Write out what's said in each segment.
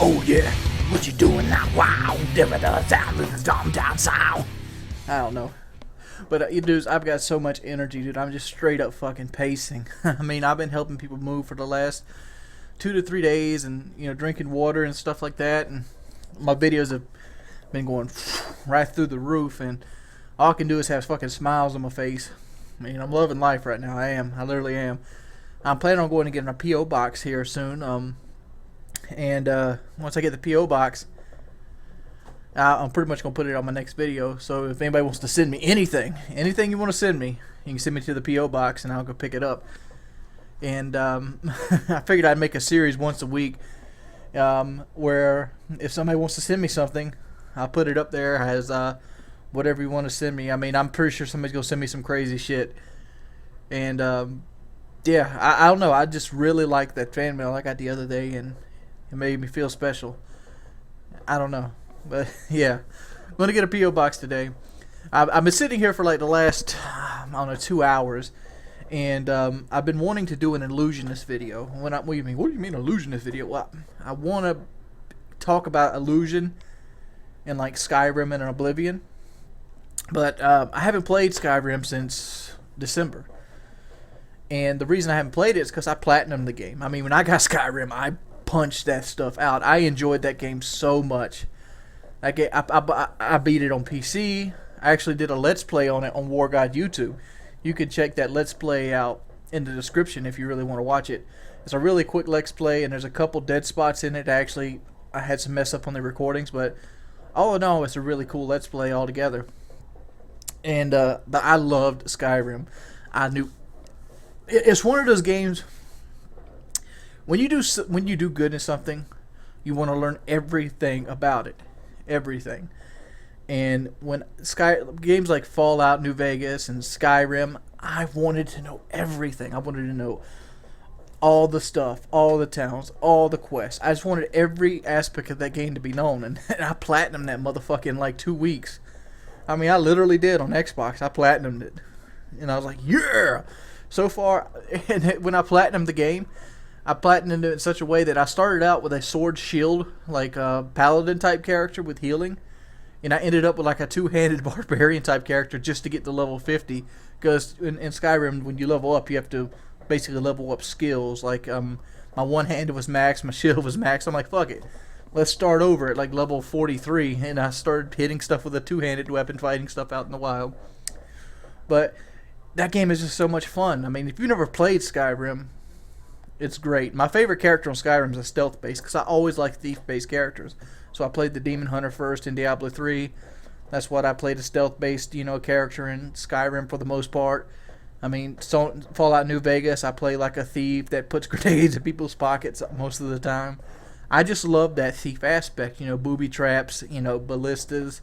Oh yeah, what you doing now? Wow, never the sound of the dumb down sound. I don't know. But you dudes, I've got so much energy, dude. I'm just straight up fucking pacing. I mean, I've been helping people move for the last 2 to 3 days, and drinking water and stuff like that. And my videos have been going right through the roof, and all I can do is have fucking smiles on my face. I mean, I'm loving life right now. I literally am. I'm planning on going and getting a PO box here soon. And once I get the PO box, I'm pretty much going to put it on my next video. So if anybody wants to send me anything you want to send me, you can send me to the PO box and I'll go pick it up. And I figured I'd make a series once a week where if somebody wants to send me something, I'll put it up there as whatever you want to send me. I mean, I'm pretty sure somebody's going to send me some crazy shit. And yeah, I don't know. I just really like that fan mail I got the other day, and it made me feel special. I don't know. But yeah, I'm going to get a P.O. box today. I've been sitting here for like the last, 2 hours. And I've been wanting to do an illusionist video. What do you mean illusionist video? Well, I want to talk about illusion in like Skyrim and Oblivion. But I haven't played Skyrim since December. And the reason I haven't played it is because I platinumed the game. I mean, when I got Skyrim, I punched that stuff out. I enjoyed that game so much. I beat it on PC. I actually did a Let's Play on it on War God YouTube. You can check that Let's Play out in the description if you really want to watch it. It's a really quick Let's Play, and there's a couple dead spots in it. Actually, I had some mess up on the recordings, but all in all, it's a really cool Let's Play altogether. And but I loved Skyrim. I knew it's one of those games. When you do good in something, you want to learn everything about it, everything. And when games like Fallout New Vegas and Skyrim, I wanted to know everything. I wanted to know all the stuff, all the towns, all the quests. I just wanted every aspect of that game to be known. And I platinumed that motherfucker in like 2 weeks. I mean, I literally did on Xbox. I platinumed it. And I was like, yeah! So far, and when I platinumed the game, I platinumed it in such a way that I started out with a sword shield, like a paladin type character with healing. And I ended up with like a two-handed barbarian type character just to get to level 50. Because in Skyrim, when you level up, you have to basically level up skills. Like my one-handed was max, my shield was max. I'm like, fuck it. Let's start over at like level 43. And I started hitting stuff with a two-handed weapon, fighting stuff out in the wild. But that game is just so much fun. I mean, if you've never played Skyrim, it's great. My favorite character on Skyrim is a stealth-based, because I always like thief-based characters. So I played the Demon Hunter first in Diablo 3. That's what I played, a stealth-based, character in Skyrim for the most part. I mean, Fallout New Vegas, I play like a thief that puts grenades in people's pockets most of the time. I just love that thief aspect, booby traps, ballistas,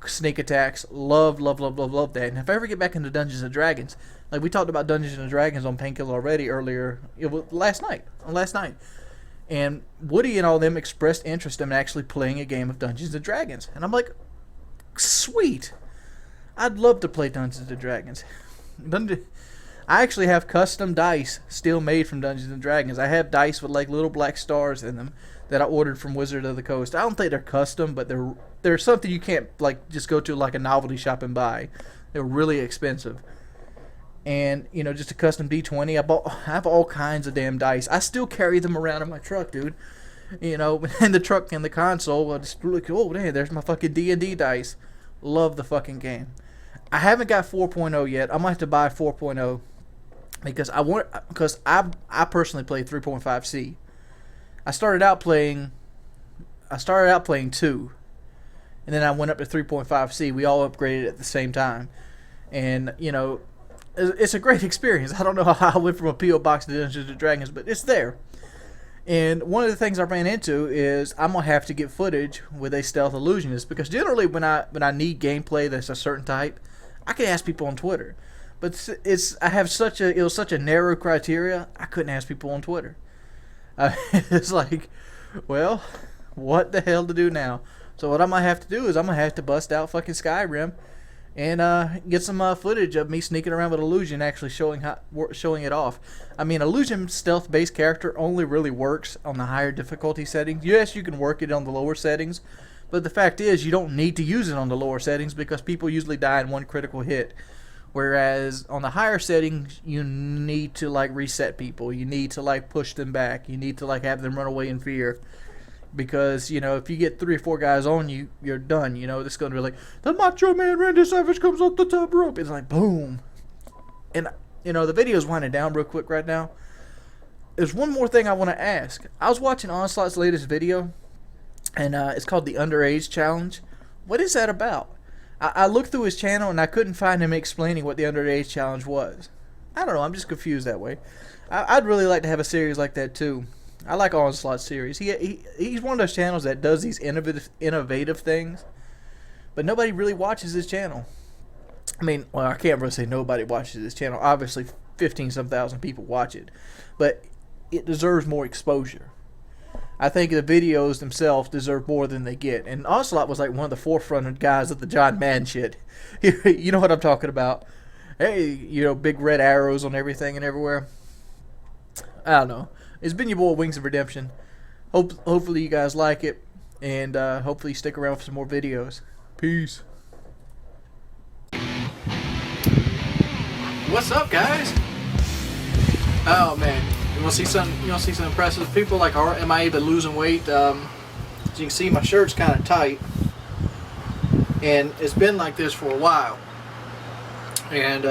sneak attacks. Love that. And if I ever get back into Dungeons and Dragons, like we talked about Dungeons and Dragons on Painkiller already earlier, last night. And Woody and all them expressed interest in actually playing a game of Dungeons and Dragons. And I'm like, sweet. I'd love to play Dungeons and Dragons. I actually have custom dice still made from Dungeons and Dragons. I have dice with like little black stars in them that I ordered from Wizard of the Coast. I don't think they're custom, but they're something you can't like just go to like a novelty shop and buy. They're really expensive. And, just a custom D20. I have all kinds of damn dice. I still carry them around in my truck, dude. In the truck and the console. I just look, oh, damn, there's my fucking D&D dice. Love the fucking game. I haven't got 4.0 yet. I might have to buy 4.0 because I personally played 3.5C. I started out playing 2. And then I went up to 3.5C. We all upgraded at the same time. And, it's a great experience. I don't know how I went from a P.O. box to Dungeons & Dragons, but it's there. And one of the things I ran into is I'm going to have to get footage with a stealth illusionist, because generally when I need gameplay that's a certain type, I can ask people on Twitter. But it was such a narrow criteria, I couldn't ask people on Twitter. It's like, well, what the hell to do now? So what I'm going to have to do is I'm going to have to bust out fucking Skyrim and get some footage of me sneaking around with Illusion, actually showing it off. I mean, Illusion stealth-based character only really works on the higher difficulty settings. Yes, you can work it on the lower settings, but the fact is you don't need to use it on the lower settings because people usually die in one critical hit. Whereas on the higher settings, you need to like reset people. You need to like push them back. You need to like have them run away in fear. Because, you know, if you get 3 or 4 guys on you, you're done. You know, it's going to be like, the Macho Man Randy Savage comes off the top rope. It's like, boom. And, you know, the video's winding down real quick right now. There's one more thing I want to ask. I was watching Onslaught's latest video, and it's called the Underage Challenge. What is that about? I looked through his channel, and I couldn't find him explaining what the Underage Challenge was. I don't know. I'm just confused that way. I'd really like to have a series like that, too. I like Onslaught's series. He's one of those channels that does these innovative things, but nobody really watches his channel. I mean, well, I can't really say nobody watches his channel. Obviously, 15-some thousand people watch it, but it deserves more exposure. I think the videos themselves deserve more than they get. And Onslaught was like one of the forefront guys of the John Madden shit. You know what I'm talking about. Hey, you know, big red arrows on everything and everywhere. I don't know. It's been your boy, Wings of Redemption. Hopefully you guys like it, and hopefully you stick around for some more videos. Peace. What's up, guys? Oh man, you want to see some impressive people? Like, am I even losing weight? As you can see, my shirt's kind of tight, and it's been like this for a while. And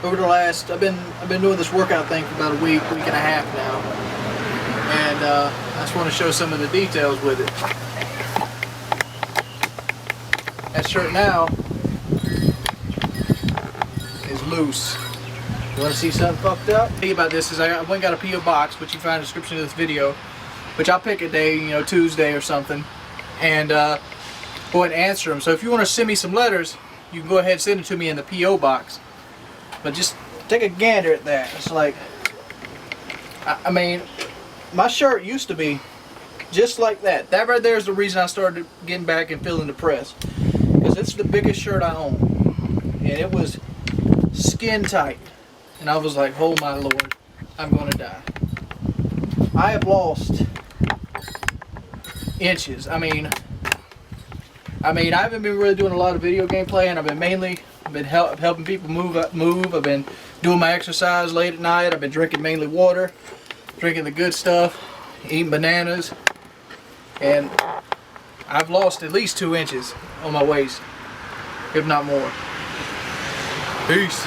over the last, I've been doing this workout thing for about a week and a half now, and I just want to show some of the details with it. That shirt now is loose. You want to see something fucked up? The thing about this is I went and got a P.O. box, which you find in the description of this video, which I'll pick a day, you know, Tuesday or something, and go ahead and answer them. So if you want to send me some letters, you can go ahead and send it to me in the P.O. box. But just take a gander at that. It's like, I mean, my shirt used to be just like that. That right there is the reason I started getting back and feeling depressed. Because it's the biggest shirt I own. And it was skin tight. And I was like, oh my Lord, I'm going to die. I have lost inches. I mean, I haven't been really doing a lot of video game playing. I've been helping people move. I've been doing my exercise late at night. I've been drinking mainly water, drinking the good stuff, eating bananas, and I've lost at least 2 inches on my waist, if not more. Peace.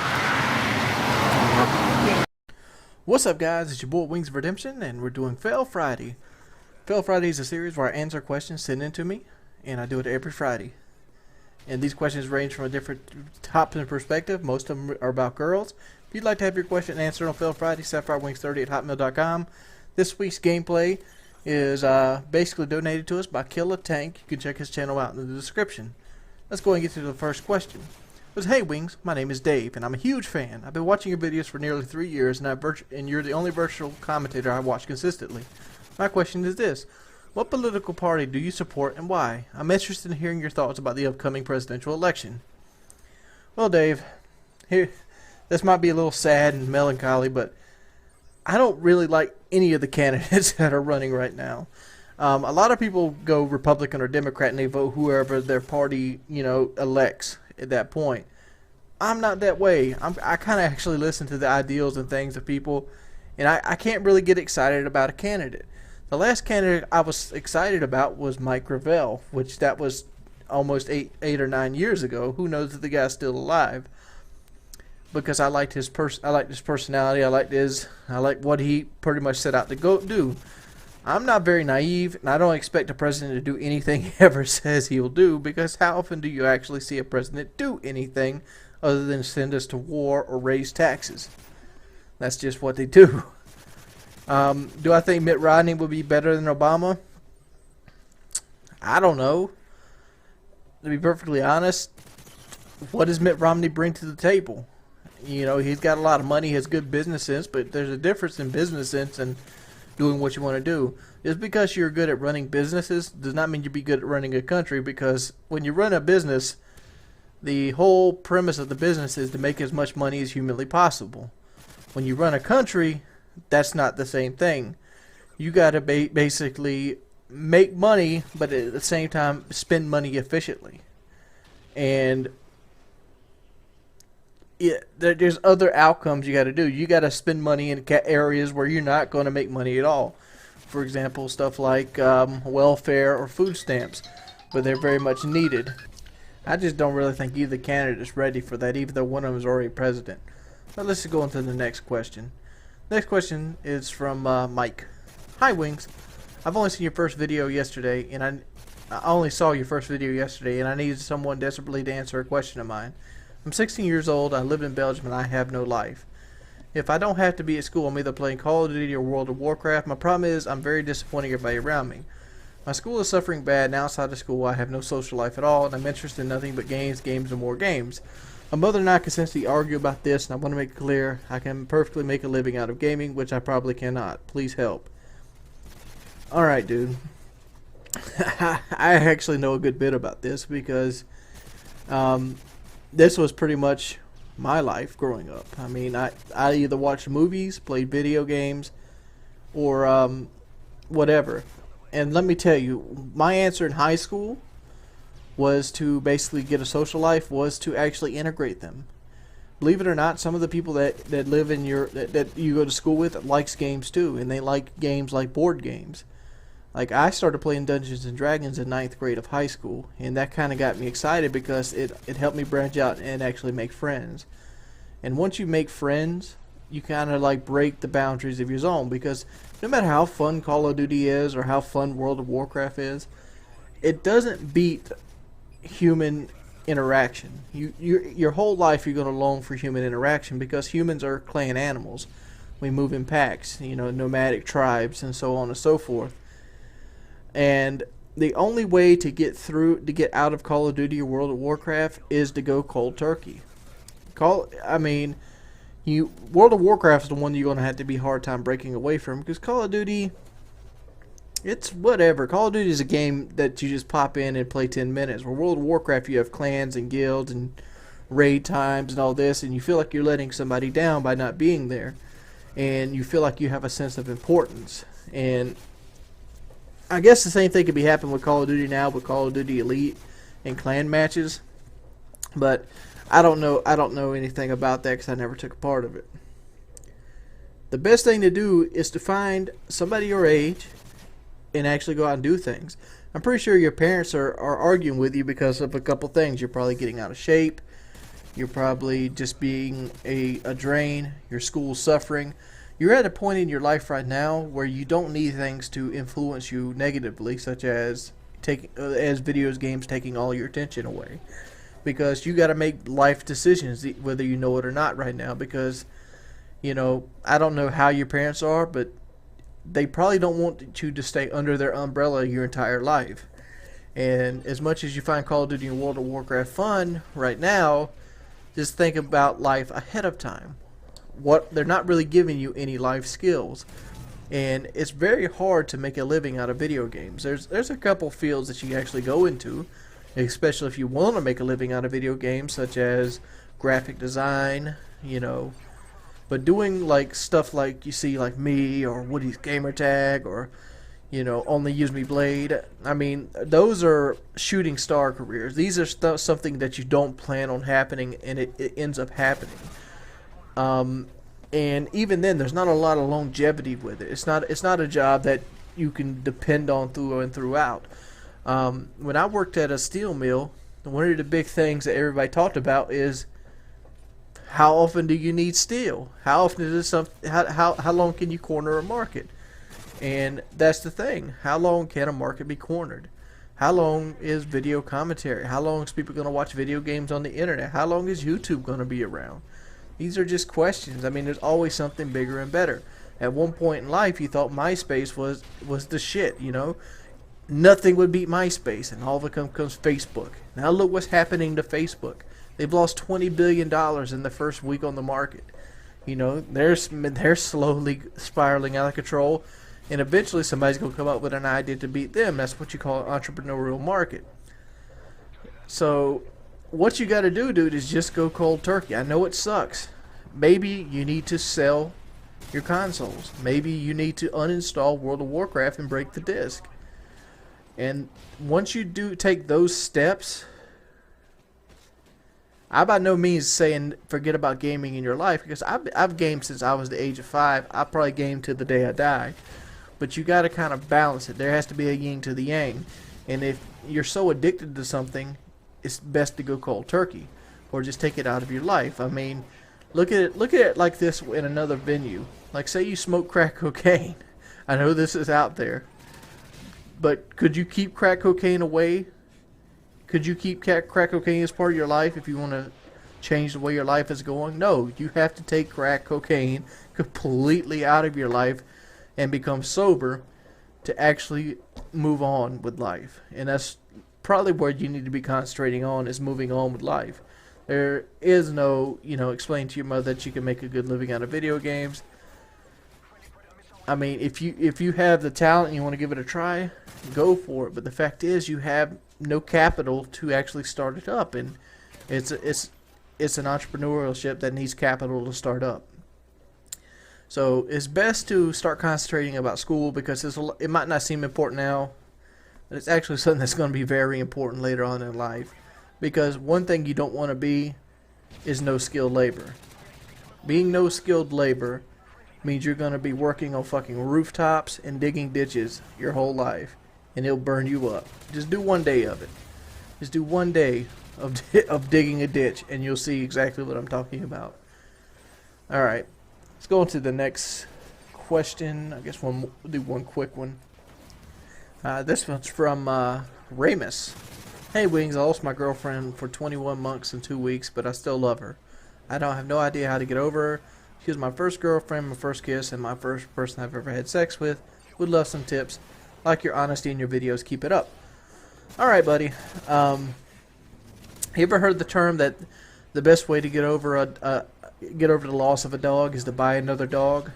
What's up, guys? It's your boy Wings of Redemption, and we're doing Fail Friday. Fail Friday is a series where I answer questions sent in to me, and I do it every Friday. And these questions range from a different topic and perspective. Most of them are about girls. If you'd like to have your question answered on Fail Friday, sapphirewings30@hotmail.com. This week's gameplay is basically donated to us by Killa. You can check his channel out in the description. Let's go and get to the first question. It was, hey Wings, my name is Dave, and I'm a huge fan. I've been watching your videos for nearly 3 years, and you're the only virtual commentator I watch consistently. My question is this. What political party do you support and why? I'm interested in hearing your thoughts about the upcoming presidential election. Well, Dave, this might be a little sad and melancholy, but I don't really like any of the candidates that are running right now. A lot of people go Republican or Democrat and they vote whoever their party, you know, elects at that point. I'm not that way. I kind of actually listen to the ideals and things of people, and I can't really get excited about a candidate. The last candidate I was excited about was Mike Gravel, which that was almost eight or 9 years ago. Who knows if the guy's still alive? Because I liked his personality. I liked what he pretty much set out to go do. I'm not very naive, and I don't expect a president to do anything he ever says he'll do. Because how often do you actually see a president do anything other than send us to war or raise taxes? That's just what they do. Do I think Mitt Romney would be better than Obama? I don't know. To be perfectly honest, what does Mitt Romney bring to the table? You know, he's got a lot of money, he has good business sense, but there's a difference in business sense and doing what you want to do. Just because you're good at running businesses does not mean you'll be good at running a country, because when you run a business, The whole premise of the business is to make as much money as humanly possible. When you run a country, that's not the same thing. You got to basically make money, but at the same time spend money efficiently. And there's other outcomes you got to do. You got to spend money in areas where you're not going to make money at all. For example, stuff like welfare or food stamps, but they're very much needed. I just don't really think either candidate is ready for that, even though one of them is already president. But let's go on to the next question. Next question is from Mike. Hi, Wings. I've only seen your first video yesterday, and I only saw your first video yesterday, and I needed someone desperately to answer a question of mine. I'm 16 years old. I live in Belgium, and I have no life. If I don't have to be at school, I'm either playing Call of Duty or World of Warcraft. My problem is I'm very disappointing everybody around me. My school is suffering bad, and outside of school I have no social life at all, and I'm interested in nothing but games, and more games. My mother and I constantly argue about this, and I want to make it clear I can perfectly make a living out of gaming, which I probably cannot. Please help. Alright, dude. I actually know a good bit about this because this was pretty much my life growing up. I mean, I either watched movies, played video games, or whatever. And let me tell you, my answer in high school was to basically get a social life, was to actually integrate them. Believe it or not, some of the people that live in that you go to school with likes games too, and they like games like board games. Like, I started playing Dungeons and Dragons in 9th grade of high school, and that kind of got me excited because it helped me branch out and actually make friends. And once you make friends, you kind of like break the boundaries of your zone, because no matter how fun Call of Duty is or how fun World of Warcraft is, it doesn't beat human interaction. Your whole life you're going to long for human interaction, because humans are clan animals. We move in packs, you know, nomadic tribes and so on and so forth. And the only way to get out of Call of Duty or World of Warcraft is to go cold turkey. World of Warcraft is the one you're going to have to be hard time breaking away from, because Call of Duty, it's whatever. Call of Duty is a game that you just pop in and play 10 minutes. Where World of Warcraft, you have clans and guilds and raid times and all this, and you feel like you're letting somebody down by not being there. And you feel like you have a sense of importance. And I guess the same thing could be happening with Call of Duty now, with Call of Duty Elite and clan matches. But I don't know anything about that because I never took a part of it. The best thing to do is to find somebody your age and actually go out and do things. I'm pretty sure your parents are arguing with you because of a couple things. You're probably getting out of shape. You're probably just being a drain. Your school's suffering. You're at a point in your life right now where you don't need things to influence you negatively, such as video games taking all your attention away. Because you got to make life decisions, whether you know it or not right now. Because, you know, I don't know how your parents are, but they probably don't want you to stay under their umbrella your entire life. And as much as you find Call of Duty and World of Warcraft fun right now, just think about life ahead of time. They're not really giving you any life skills. And it's very hard to make a living out of video games. There's a couple fields that you actually go into, especially if you want to make a living out of video games, such as graphic design, you know. But doing like stuff like you see like me or Woody's Gamertag or, you know, Only Use Me Blade, I mean, those are shooting star careers. These are something that you don't plan on happening, and it ends up happening. And even then, there's not a lot of longevity with it. It's not a job that you can depend on through and throughout. When I worked at a steel mill, one of the big things that everybody talked about is how often do you need steel? How often is this how long can you corner a market? And that's the thing. How long can a market be cornered? How long is video commentary? How long is people going to watch video games on the internet? How long is YouTube going to be around? These are just questions. I mean, there's always something bigger and better. At one point in life, you thought MySpace was the shit, you know. Nothing would beat MySpace, and all of it comes Facebook. Now look what's happening to Facebook. They've lost $20 billion in the first week on the market. You know, they're slowly spiraling out of control, and eventually somebody's going to come up with an idea to beat them. That's what you call an entrepreneurial market. So what you got to do, dude, is just go cold turkey. I know it sucks. Maybe you need to sell your consoles. Maybe you need to uninstall World of Warcraft and break the disc. And once you do take those steps, I by no means saying forget about gaming in your life, because I've gamed since I was the age of 5. I probably gamed to the day I die. But you got to kind of balance it. There has to be a yin to the yang. And if you're so addicted to something, it's best to go cold turkey, or just take it out of your life. I mean, look at it like this in another venue. Like, say you smoke crack cocaine. I know this is out there, but could you keep crack cocaine away? Could you keep crack cocaine as part of your life if you want to change the way your life is going? No, you have to take crack cocaine completely out of your life and become sober to actually move on with life. And that's probably where you need to be concentrating on, is moving on with life. There is no, explain to your mother that you can make a good living out of video games. I mean, if you have the talent and you want to give it a try, go for it. But the fact is, you have no capital to actually start it up, and it's an entrepreneurship that needs capital to start up. So it's best to start concentrating about school, because it might not seem important now, but it's actually something that's going to be very important later on in life. Because one thing you don't want to be is no skilled labor. Being no skilled labor means you're going to be working on fucking rooftops and digging ditches your whole life, and it'll burn you up. Just do one day of it. Just do one day of digging a ditch, and you'll see exactly what I'm talking about. Alright, let's go on to the next question. I guess we'll do one quick one. This one's from Ramus. Hey Wings, I lost my girlfriend for 21 months and 2 weeks, but I still love her. I don't have no idea how to get over her. She was my first girlfriend, my first kiss, and my first person I've ever had sex with. Would love some tips. Like your honesty in your videos. Keep it up. Alright, buddy. You ever heard the term that the best way to get over the loss of a dog is to buy another dog?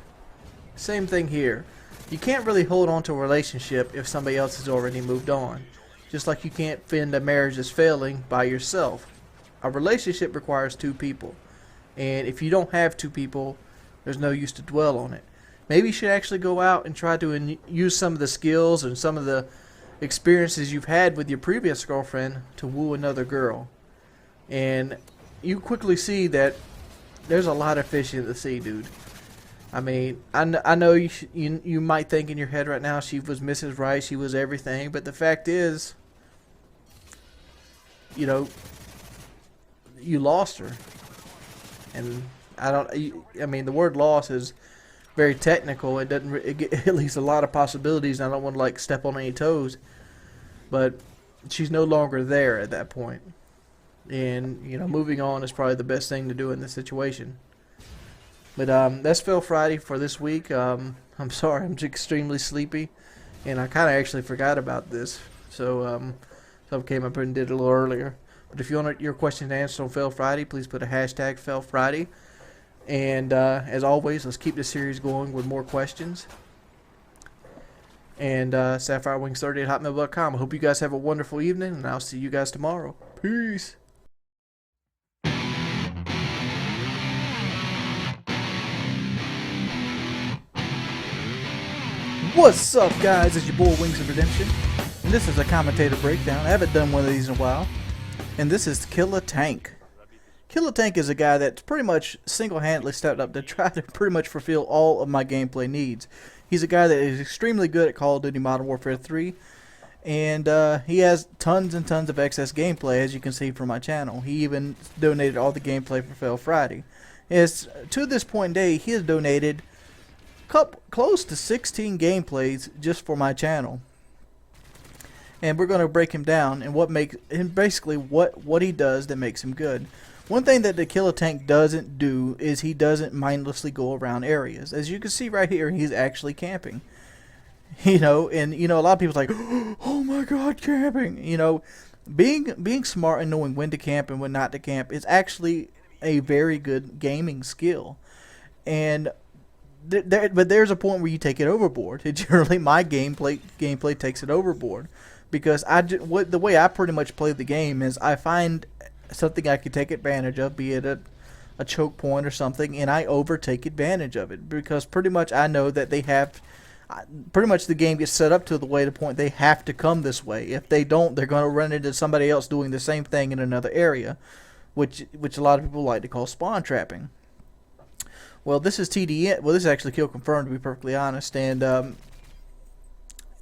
Same thing here. You can't really hold on to a relationship if somebody else has already moved on. Just like you can't fend a marriage that's failing by yourself. A relationship requires two people. And if you don't have two people, there's no use to dwell on it. Maybe you should actually go out and try to use some of the skills and some of the experiences you've had with your previous girlfriend to woo another girl. And you quickly see that there's a lot of fish in the sea, dude. I mean, I know you might think in your head right now she was Mrs. Right, she was everything, but the fact is, you lost her. And I mean, the word loss is very technical. It leaves a lot of possibilities, and I don't want to step on any toes. But she's no longer there at that point. And, moving on is probably the best thing to do in this situation. But that's Phil Friday for this week. I'm sorry, I'm extremely sleepy, and I kind of actually forgot about this. So I came up and did it a little earlier. But if you want your question answered on Fail Friday, please put a hashtag Fail Friday. And as always, let's keep this series going with more questions. And SapphireWings30@hotmail.com. I hope you guys have a wonderful evening, and I'll see you guys tomorrow. Peace. What's up, guys? It's your boy Wings of Redemption, and this is a commentator breakdown. I haven't done one of these in a while. And this is Killa Tank. Killa Tank is a guy that's pretty much single-handedly stepped up to try to pretty much fulfill all of my gameplay needs. He's a guy that is extremely good at Call of Duty Modern Warfare 3. And he has tons and tons of excess gameplay, as you can see from my channel. He even donated all the gameplay for Fail Friday. To this point in day, he has donated close to 16 gameplays just for my channel. And we're going to break him down and basically what he does that makes him good. One thing that the Killa Tank doesn't do is he doesn't mindlessly go around areas. As you can see right here, he's actually camping. And a lot of people's like, oh my god, camping. Being smart and knowing when to camp and when not to camp is actually a very good gaming skill. And but there's a point where you take it overboard. Generally, my gameplay takes it overboard. Because the way I pretty much play the game is I find something I can take advantage of, be it a choke point or something, and I overtake advantage of it because pretty much I know that they have. Pretty much the game gets set up to the point they have to come this way. If they don't, they're going to run into somebody else doing the same thing in another area, which a lot of people like to call spawn trapping. Well, this is TDN. Well, this is actually kill confirmed, to be perfectly honest, and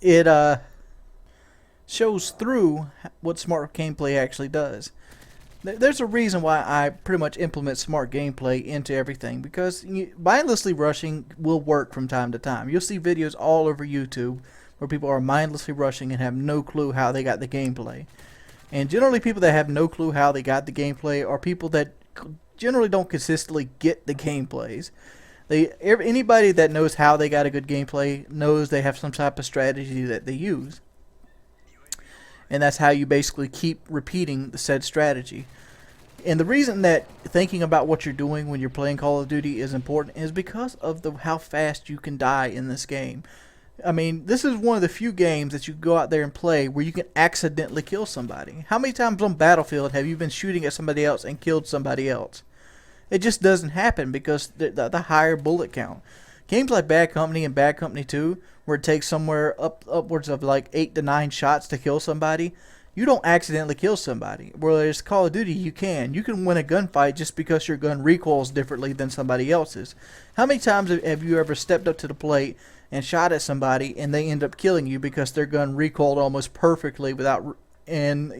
it shows through what smart gameplay actually does. There's a reason why I pretty much implement smart gameplay into everything, because mindlessly rushing will work from time to time. You'll see videos all over YouTube where people are mindlessly rushing and have no clue how they got the gameplay. And generally people that have no clue how they got the gameplay are people that generally don't consistently get the gameplays. Anybody that knows how they got a good gameplay knows they have some type of strategy that they use. And that's how you basically keep repeating the said strategy. And the reason that thinking about what you're doing when you're playing Call of Duty is important is because of how fast you can die in this game. I mean, this is one of the few games that you go out there and play where you can accidentally kill somebody. How many times on Battlefield have you been shooting at somebody else and killed somebody else? It just doesn't happen because the higher bullet count. Games like Bad Company and Bad Company 2, where it takes somewhere upwards of like 8 to 9 shots to kill somebody, you don't accidentally kill somebody. Whereas Call of Duty, you can. You can win a gunfight just because your gun recoils differently than somebody else's. How many times have you ever stepped up to the plate and shot at somebody and they end up killing you because their gun recoiled almost perfectly and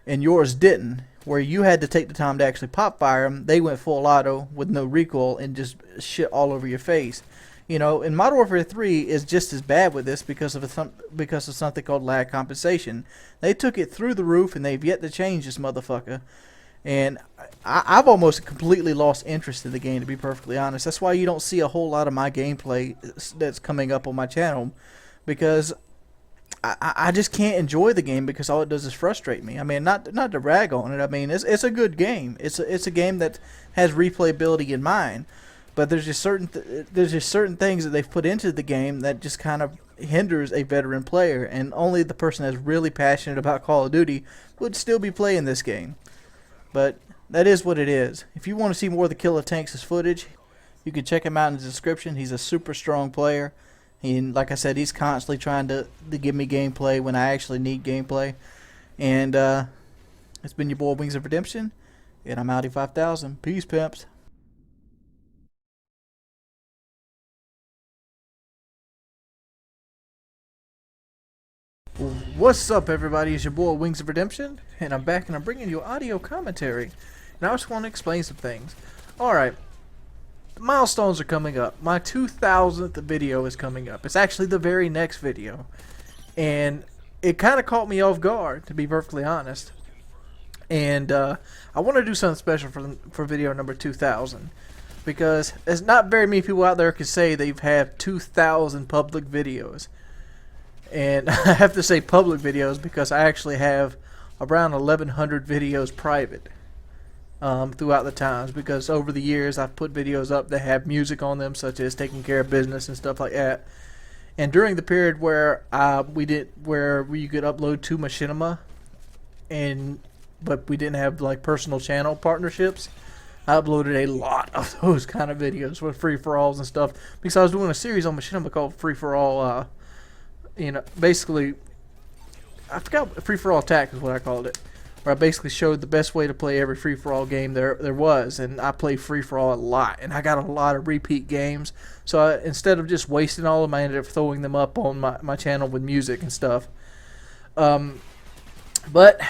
yours didn't? Where you had to take the time to actually pop fire them, they went full auto with no recoil and just shit all over your face. And Modern Warfare 3 is just as bad with this because of something called lag compensation. They took it through the roof and they've yet to change this motherfucker. And I've almost completely lost interest in the game, to be perfectly honest. That's why you don't see a whole lot of my gameplay that's coming up on my channel, because I just can't enjoy the game because all it does is frustrate me. I mean, not to rag on it. I mean, it's a good game. It's a game that has replayability in mind, but there's just certain things that they've put into the game that just kind of hinders a veteran player, and only the person that's really passionate about Call of Duty would still be playing this game. But that is what it is. If you want to see more of the Killa Tanks' footage, you can check him out in the description. He's a super strong player. And like I said, he's constantly trying to give me gameplay when I actually need gameplay. And it's been your boy Wings of Redemption, and I'm Audi 5000. Peace, pimps. What's up, everybody? It's your boy Wings of Redemption, and I'm back and I'm bringing you audio commentary. And I just want to explain some things. Alright. Milestones are coming up. My 2000th video is coming up. It's actually the very next video, and it kind of caught me off guard, to be perfectly honest. And I want to do something special for video number 2000, because there's not very many people out there can say they've had 2000 public videos. And I have to say public videos because I actually have around 1100 videos private. Throughout the times, because over the years I've put videos up that have music on them, such as taking care of business and stuff like that. And during the period where you could upload to Machinima, but we didn't have like personal channel partnerships, I uploaded a lot of those kind of videos with free for alls and stuff, because I was doing a series on Machinima called Free for All. Basically, I forgot, Free for All Attack is what I called it. Where I basically showed the best way to play every free-for-all game there was, and I play free-for-all a lot, and I got a lot of repeat games, so instead of just wasting all of them, I ended up throwing them up on my channel with music and stuff. But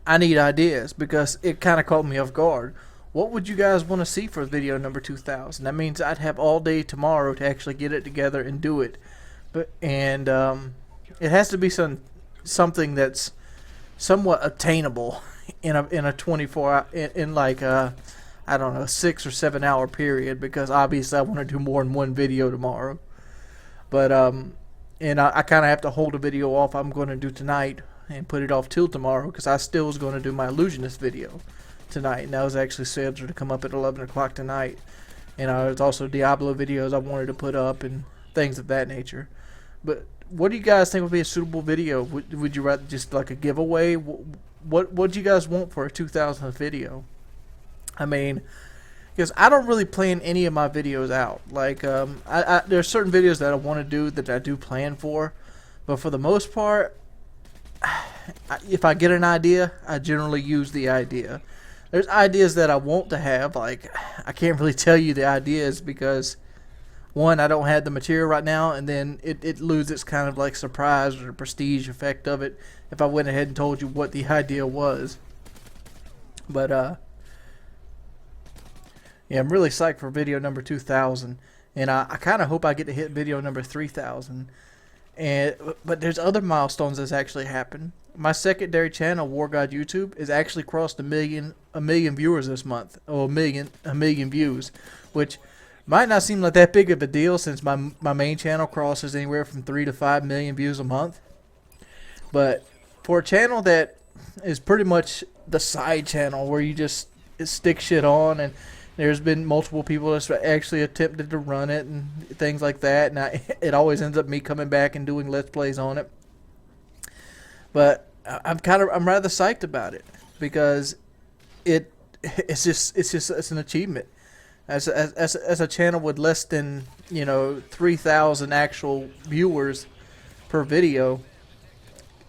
I need ideas, because it kind of caught me off guard. What would you guys want to see for video number 2000? That means I'd have all day tomorrow to actually get it together and do it. It has to be something that's somewhat attainable in a 24 in like I don't know, 6 or 7 hour period, because obviously I want to do more than one video tomorrow. But and I kind of have to hold a video off I'm going to do tonight and put it off till tomorrow, because I still was going to do my illusionist video tonight, and that was actually scheduled to come up at 11 o'clock tonight. And there's also Diablo videos I wanted to put up and things of that nature. But what do you guys think would be a suitable video? Would you rather just like a giveaway? what do you guys want for a 2000th video? I mean, because I don't really plan any of my videos out. Like, there's certain videos that I want to do that I do plan for, but for the most part, if I get an idea, I generally use the idea. There's ideas that I want to have, like, I can't really tell you the ideas because, one, I don't have the material right now, and then it loses kind of like surprise or prestige effect of it if I went ahead and told you what the idea was. But, yeah, I'm really psyched for video number 2000, and I kind of hope I get to hit video number 3000. But there's other milestones that's actually happened. My secondary channel, War God YouTube, has actually crossed a million viewers this month, or a million views, which might not seem like that big of a deal since my main channel crosses anywhere from 3 to 5 million views a month. But for a channel that is pretty much the side channel where you just stick shit on, and there's been multiple people that's actually attempted to run it and things like that, and it always ends up me coming back and doing Let's Plays on it. But I'm rather psyched about it because it's an achievement. As a channel with less than 3,000 actual viewers per video,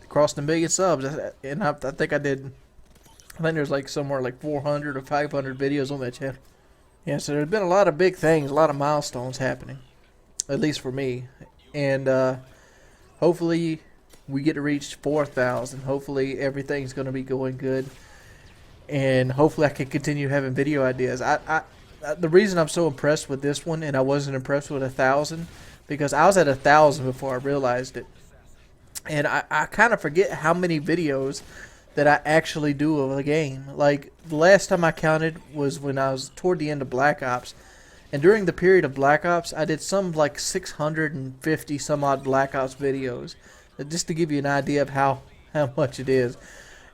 crossed a million subs, and I think there's like somewhere like 400 or 500 videos on that channel. Yeah, so there's been a lot of big things, a lot of milestones happening, at least for me, and hopefully we get to reach 4,000. Hopefully everything's going to be going good, and hopefully I can continue having video ideas. The reason I'm so impressed with this one, and I wasn't impressed with 1,000, because I was at 1,000 before I realized it, and I kind of forget how many videos that I actually do of a game. Like, the last time I counted was when I was toward the end of Black Ops, and during the period of Black Ops, I did some like 650 some odd Black Ops videos, just to give you an idea of how much it is.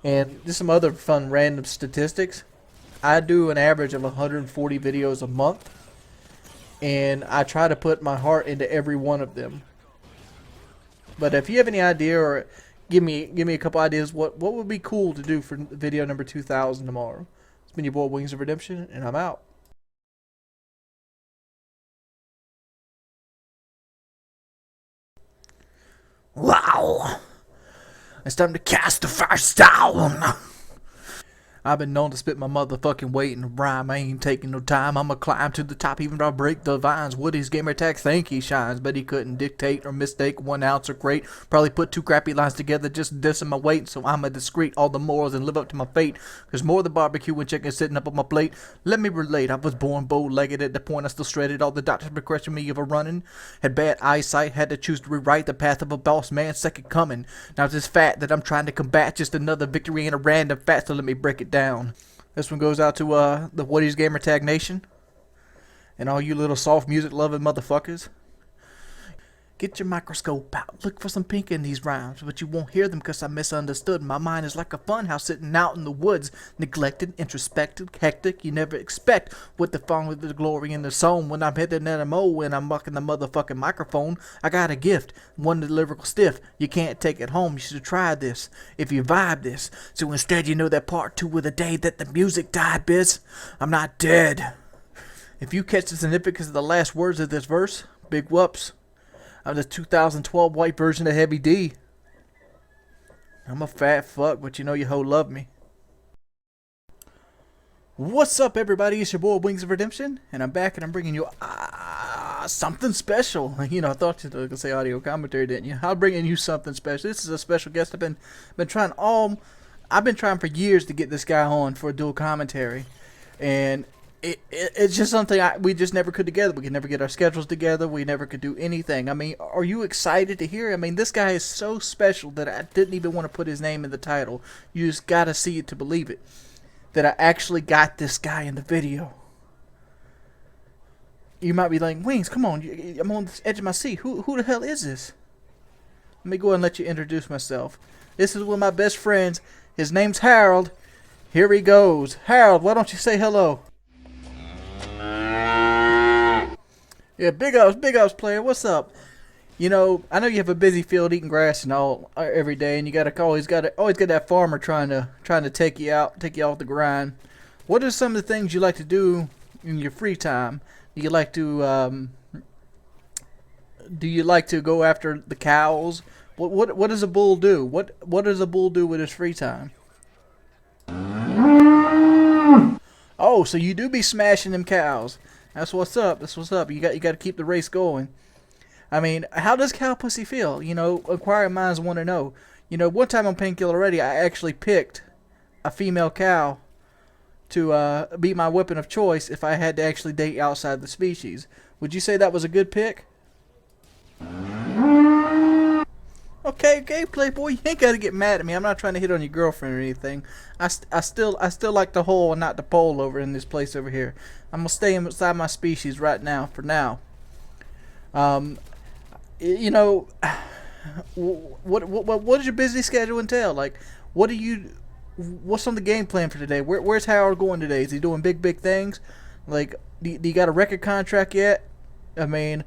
And just some other fun random statistics. I do an average of 140 videos a month, and I try to put my heart into every one of them. But if you have any idea, or give me a couple ideas, what would be cool to do for video number 2000 tomorrow. It's been your boy Wings of Redemption, and I'm out. Wow! It's time to cast the first stone! I've been known to spit my motherfucking weight in rhyme. I ain't taking no time. I'ma climb to the top even though I break the vines. Woody's gamer tag think he shines, but he couldn't dictate or mistake 1 ounce or crate. Probably put 2 crappy lines together just dissing my weight. So I'm a discreet all the morals and live up to my fate. Cause more than barbecue and chicken sitting up on my plate. Let me relate, I was born bow-legged. At the point I still shredded. All the doctors been questioning me of a running. Had bad eyesight, had to choose to rewrite the path of a boss man second coming. Now it's this fat that I'm trying to combat. Just another victory in a random fat, so let me break it down. This one goes out to the Woody's Gamer Tag Nation and all you little soft music loving motherfuckers. Get your microscope out, look for some pink in these rhymes, but you won't hear them cause I misunderstood. My mind is like a funhouse sitting out in the woods, neglected, introspective, hectic. You never expect what the fun with the glory in the song. When I'm hitting that MO and I'm mucking the motherfucking microphone, I got a gift, one lyrical stiff. You can't take it home, you should try this if you vibe this. So instead you know that part 2 of the day that the music died, biz. I'm not dead. If you catch the significance of the last words of this verse, big whoops. I'm the 2012 white version of Heavy D. I'm a fat fuck, but you know your hoe love me. What's up, everybody? It's your boy Wings of Redemption, and I'm back, and I'm bringing you something special. You know, I thought you were going to say audio commentary, didn't you? I'm bringing you something special. This is a special guest. I've been trying for years to get this guy on for a dual commentary, and it's just something we just never could together. We could never get our schedules together. We never could do anything. I mean, are you excited to hear? I mean, this guy is so special that I didn't even want to put his name in the title. You just gotta see it to believe it. That I actually got this guy in the video. You might be like, Wings, come on. I'm on the edge of my seat. Who the hell is this? Let me go ahead and let you introduce myself. This is one of my best friends. His name's Harold. Here he goes. Harold, why don't you say hello? Yeah, big ups player, what's up? You know, I know you have a busy field eating grass and all every day, and you gotta always got that farmer trying to take you out, take you off the grind. What are some of the things you like to do in your free time? Do you like to go after the cows? What does a bull do? What does a bull do with his free time? Oh, so you do be smashing them cows. That's what's up. That's what's up. You got to keep the race going. I mean, how does cow pussy feel? You know, inquiring minds want to know. You know, one time on Painkiller Already, I actually picked a female cow to be my weapon of choice if I had to actually date outside the species. Would you say that was a good pick? Okay, Playboy, you ain't gotta get mad at me. I'm not trying to hit on your girlfriend or anything. I still like the hole and not the pole over in this place over here. I'm gonna stay inside my species right now for now. You know, what does your busy schedule entail? Like, what's on the game plan for today? Where's Howard going today? Is he doing big things? Like, do you got a record contract yet? I mean,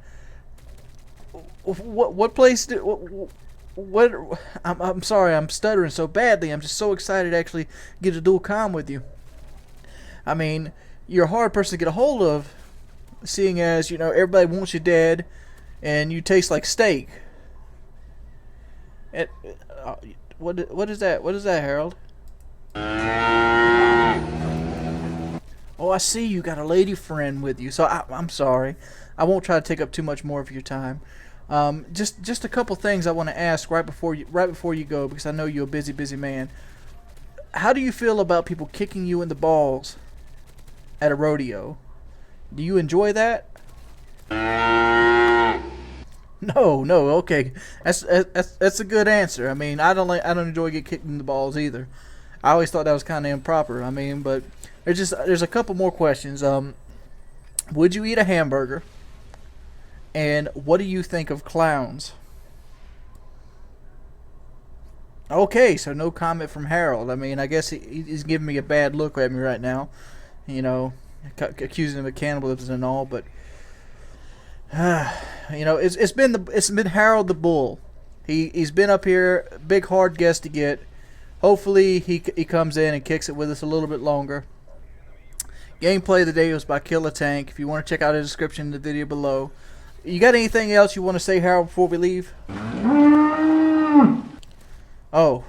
what place do what I'm sorry, I'm stuttering so badly. I'm just so excited to actually get a dual com with you. I mean, you're a hard person to get a hold of, seeing as, you know, everybody wants you dead and you taste like steak. What is that? What is that, Harold? Oh, I see you got a lady friend with you. So I'm sorry. I won't try to take up too much more of your time. Just a couple things I want to ask right before you go, because I know you're a busy man. How do you feel about people kicking you in the balls at a rodeo? Do you enjoy that? No, okay. That's a good answer. I mean, I don't enjoy getting kicked in the balls either. I always thought that was kind of improper. I mean, but there's a couple more questions. Would you eat a hamburger? And what do you think of clowns? Okay, so no comment from Harold. I mean, I guess he's giving me a bad look at me right now. You know, accusing him of cannibalism and all, but you know, it's been Harold the Bull. He's been up here, big hard guest to get. Hopefully he comes in and kicks it with us a little bit longer. Gameplay of the day was by Killa. If you want to check out the description in the video below. You got anything else you want to say, Harold, before we leave? Oh.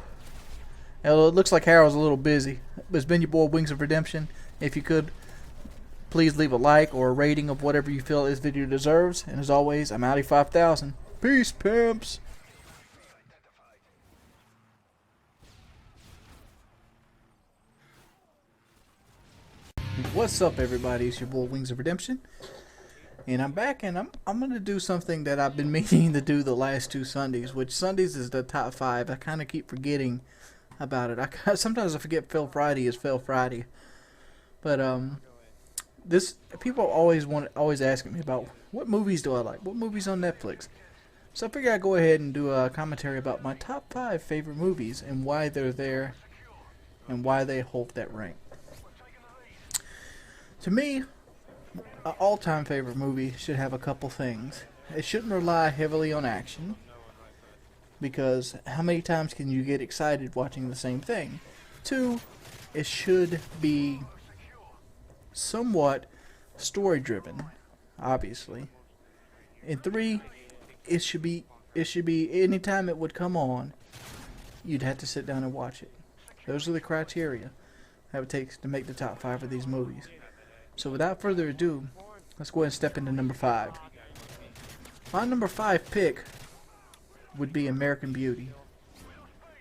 Well, it looks like Harold's a little busy. It's been your boy, Wings of Redemption. If you could, please leave a like or a rating of whatever you feel this video deserves. And as always, I'm Outie 5000. Peace, pimps. What's up, everybody? It's your boy, Wings of Redemption. And I'm back, and I'm going to do something that I've been meaning to do the last 2 Sundays, which Sundays is the top 5. I kind of keep forgetting about it. Sometimes I forget Fail Friday is Fail Friday. But this people always asking me about what movies do I like, what movies on Netflix. So I figured I'd go ahead and do a commentary about my top 5 favorite movies and why they're there and why they hold that rank. To me, an all-time favorite movie should have a couple things. It shouldn't rely heavily on action, because how many times can you get excited watching the same thing? 2, it should be somewhat story-driven, obviously. And 3, it should be anytime it would come on, you'd have to sit down and watch it. Those are the criteria that it takes to make the top 5 of these movies. So without further ado, let's go ahead and step into number 5. My number 5 pick would be American Beauty.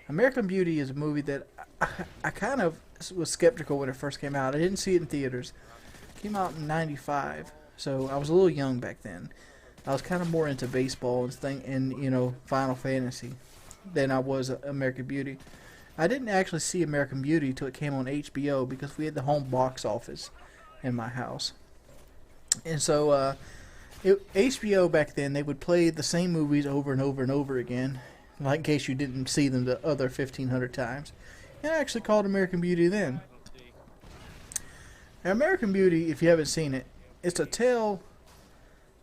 American Beauty is a movie that I kind of was skeptical when it first came out. I didn't see it in theaters. It came out in '95, so I was a little young back then. I was kind of more into baseball and you know, Final Fantasy than I was American Beauty. I didn't actually see American Beauty till it came on HBO because we had the home box office in my house. And so HBO back then, they would play the same movies over and over and over again, like in case you didn't see them the other 1,500 times. And I actually called American Beauty then. Now, American Beauty, if you haven't seen it, it's a tale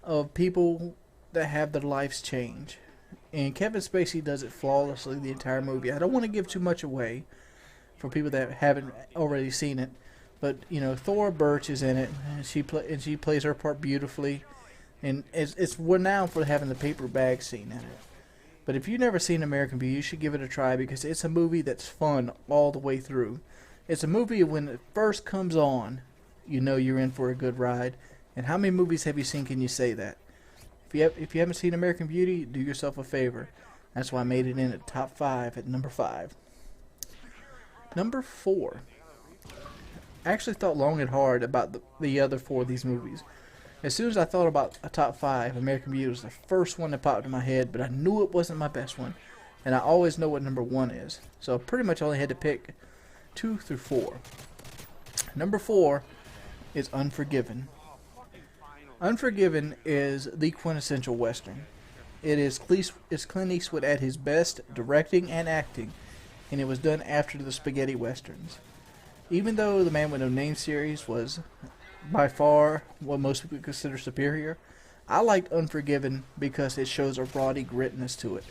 of people that have their lives change. And Kevin Spacey does it flawlessly the entire movie. I don't want to give too much away for people that haven't already seen it. But, you know, Thora Birch is in it, and she plays her part beautifully. And it's renowned for having the paper bag scene in it. But if you've never seen American Beauty, you should give it a try because it's a movie that's fun all the way through. It's a movie when it first comes on, you know you're in for a good ride. And how many movies have you seen can you say that? If you haven't seen American Beauty, do yourself a favor. That's why I made it in at top 5 at number 5. Number 4. I actually thought long and hard about the other 4 of these movies. As soon as I thought about a top 5, American Beauty was the first one that popped in my head, but I knew it wasn't my best one. And I always know what number 1 is. So I pretty much only had to pick 2 through 4. Number 4 is Unforgiven. Unforgiven is the quintessential Western. It's Clint Eastwood at his best, directing and acting, and it was done after the spaghetti westerns. Even though The Man with No Name series was by far what most people consider superior, I liked Unforgiven because it shows a rowdy gritness to it,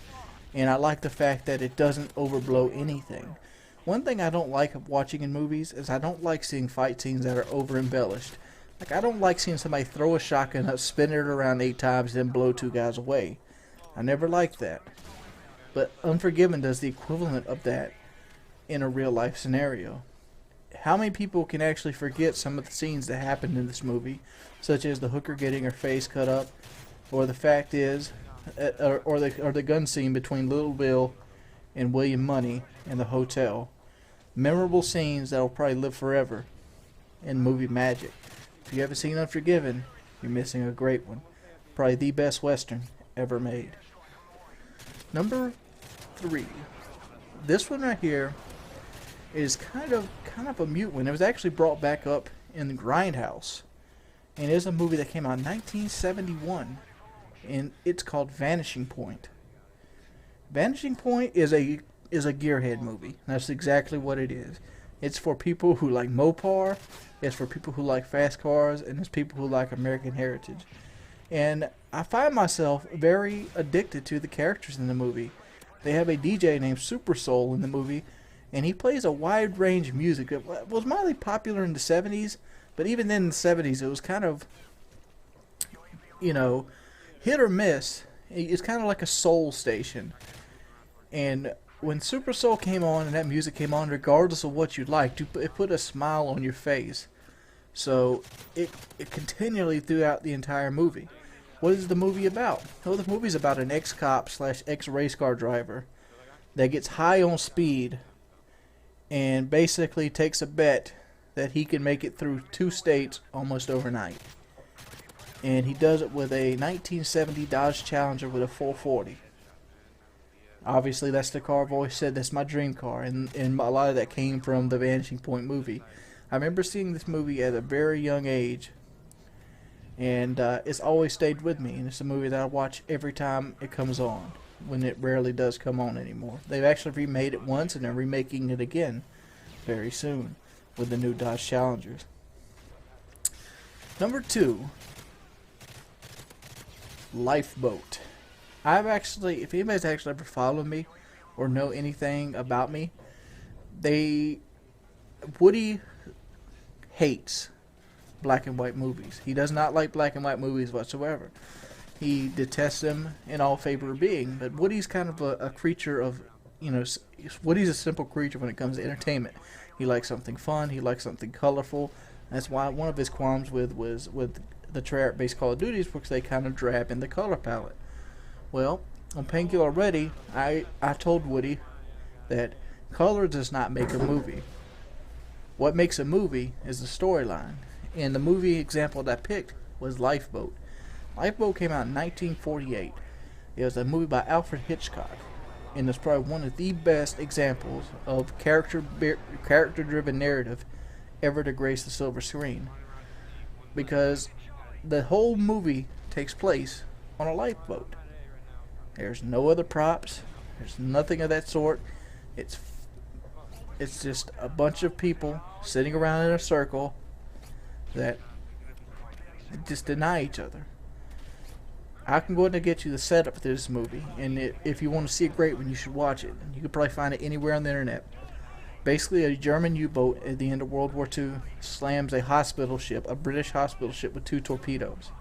and I like the fact that it doesn't overblow anything. One thing I don't like watching in movies is I don't like seeing fight scenes that are over-embellished. Like, I don't like seeing somebody throw a shotgun up, spin it around 8 times, then blow 2 guys away. I never liked that. But Unforgiven does the equivalent of that in a real-life scenario. How many people can actually forget some of the scenes that happened in this movie, such as the hooker getting her face cut up, or the fact is, or the gun scene between Little Bill and William Money in the hotel. Memorable scenes that will probably live forever in movie magic. If you haven't seen Unforgiven, you're missing a great one. Probably the best Western ever made. Number 3. This one right here is kind of a mute one. It was actually brought back up in the Grindhouse. And it is a movie that came out in 1971. And it's called Vanishing Point. Vanishing Point is a gearhead movie. That's exactly what it is. It's for people who like Mopar, it's for people who like fast cars, and it's people who like American heritage. And I find myself very addicted to the characters in the movie. They have a DJ named Super Soul in the movie, and he plays a wide range of music. It was mildly popular in the 70s, but even then in the 70s it was kind of, you know, hit or miss. It's kind of like a soul station. And when Super Soul came on and that music came on, regardless of what you liked, it put a smile on your face. So it continually throughout the entire movie. What is the movie about? Well, the movie's about an ex-cop / ex-race car driver that gets high on speed and basically takes a bet that he can make it through 2 states almost overnight. And he does it with a 1970 Dodge Challenger with a 440. Obviously, that's the car I've always said that's my dream car, and a lot of that came from the Vanishing Point movie. I remember seeing this movie at a very young age, and it's always stayed with me, and it's a movie that I watch every time it comes on, when it rarely does come on anymore. They've actually remade it once, and they're remaking it again very soon with the new Dodge Challengers. Number 2, Lifeboat. If anybody's actually ever followed me or know anything about me, Woody hates black and white movies. He does not like black and white movies whatsoever. He detests them in all favor of being. But Woody's kind of a creature of, you know, Woody's a simple creature when it comes to entertainment. He likes something fun. He likes something colorful. That's why one of his qualms with the Treyarch-based Call of Duties, because they kind of drab in the color palette. Well, on Painkiller Ready, I told Woody that color does not make a movie. What makes a movie is the storyline. And the movie example that I picked was Lifeboat. Lifeboat came out in 1948. It was a movie by Alfred Hitchcock. And it's probably one of the best examples of character-driven narrative ever to grace the silver screen. Because the whole movie takes place on a lifeboat. There's no other props. There's nothing of that sort. It's just a bunch of people sitting around in a circle that just deny each other. I can go ahead and get you the setup for this movie, and if you want to see a great one, you should watch it. You can probably find it anywhere on the internet. Basically, a German U-boat at the end of World War II slams a hospital ship, a British hospital ship with 2 torpedoes.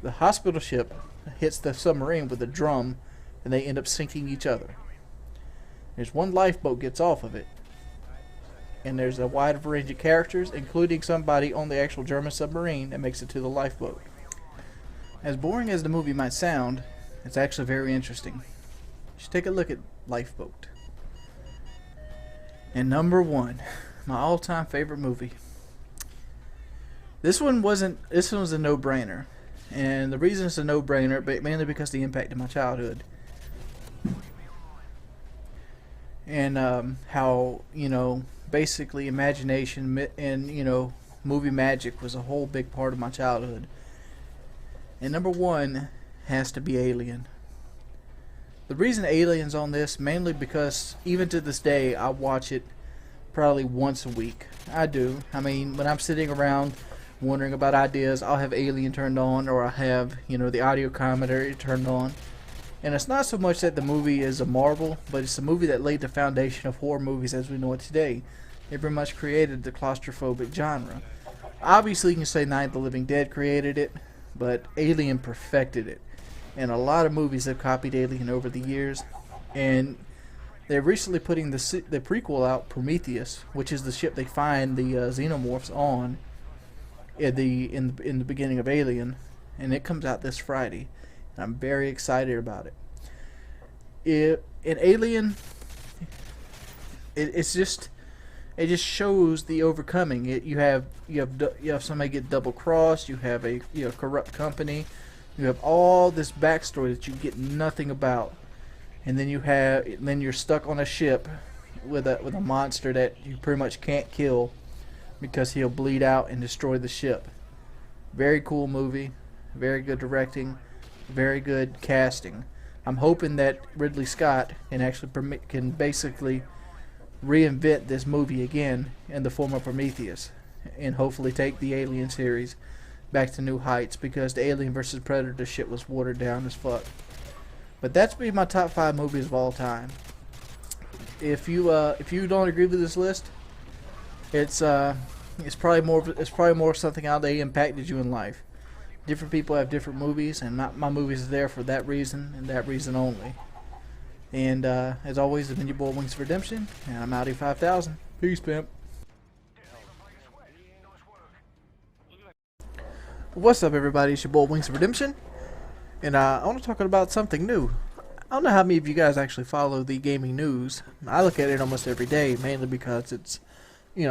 The hospital ship hits the submarine with a drum, and they end up sinking each other. There's one lifeboat gets off of it, and there's a wide range of characters, including somebody on the actual German submarine that makes it to the lifeboat. As boring as the movie might sound, it's actually very interesting. You should take a look at Lifeboat. And number 1, my all-time favorite movie. This one was a no-brainer. And the reason it's a no-brainer, but mainly because of the impact of my childhood. And how, basically imagination and, movie magic was a whole big part of my childhood. And number 1 has to be Alien. The reason Alien's on this, mainly because even to this day, I watch it probably once a week. I do. I mean, when I'm sitting around wondering about ideas, I'll have Alien turned on, or I'll have, the audio commentary turned on. And it's not so much that the movie is a marvel, but it's a movie that laid the foundation of horror movies as we know it today. It pretty much created the claustrophobic genre. Obviously, you can say Night of the Living Dead created it, but Alien perfected it. And a lot of movies have copied Alien over the years. And they're recently putting the prequel out, Prometheus, which is the ship they find the xenomorphs on in the beginning of Alien. And it comes out this Friday. And I'm very excited about it. In Alien, it just shows the overcoming. You have somebody get double crossed. You have a corrupt company. You have all this backstory that you get nothing about, and then you're stuck on a ship with a monster that you pretty much can't kill because he'll bleed out and destroy the ship. Very cool movie, very good directing, very good casting. I'm hoping that Ridley Scott can basically reinvent this movie again in the form of Prometheus, and hopefully take the Alien series back to new heights, because the Alien vs. Predator shit was watered down as fuck. But that's be my top 5 movies of all time. If you don't agree with this list, it's probably more something how they impacted you in life. Different people have different movies, and my movies are there for that reason and that reason only. And as always, it's been your boy Wings of Redemption, and I'm Audi 5000. Peace, pimp. What's up, everybody? It's your boy Wings of Redemption, and I want to talk about something new. I don't know how many of you guys actually follow the gaming news. I look at it almost every day, mainly because it's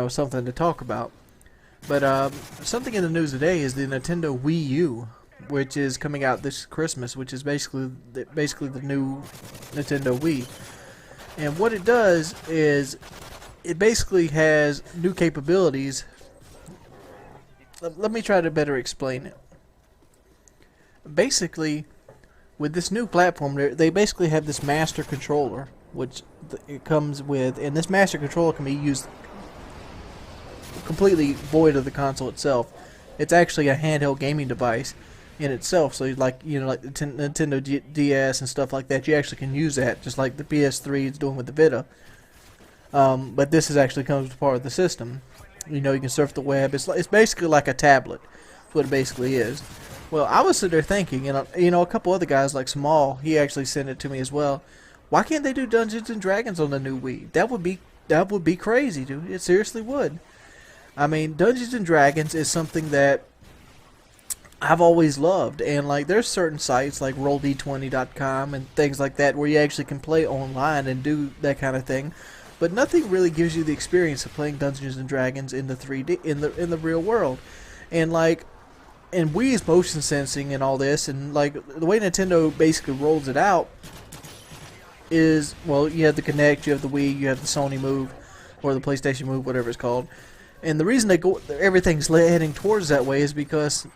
something to talk about. But something in the news today is the Nintendo Wii U, which is coming out this Christmas, which is basically the new Nintendo Wii. And what it does is it basically has new capabilities. Let me try to better explain it. Basically, with this new platform, they basically have this master controller, which it comes with, and this master controller can be used completely void of the console itself. It's actually a handheld gaming device in itself, so like the Nintendo DS and stuff like that, you actually can use that, just like the PS3 is doing with the Vita. But this actually comes as part of the system. You can surf the web. It's basically like a tablet. That's what it basically is. Well, I was sitting there thinking, a couple other guys like Small, he actually sent it to me as well. Why can't they do Dungeons and Dragons on the new Wii? That would be crazy, dude. It seriously would. I mean, Dungeons and Dragons is something that I've always loved, and there's certain sites like RollD20.com and things like that where you actually can play online and do that kind of thing. But nothing really gives you the experience of playing Dungeons and Dragons in the 3D in the real world. And Wii's motion sensing and all this, and the way Nintendo basically rolls it out is, well, you have the Kinect, you have the Wii, you have the Sony Move, or the PlayStation Move, whatever it's called. And the reason everything's heading towards that way is because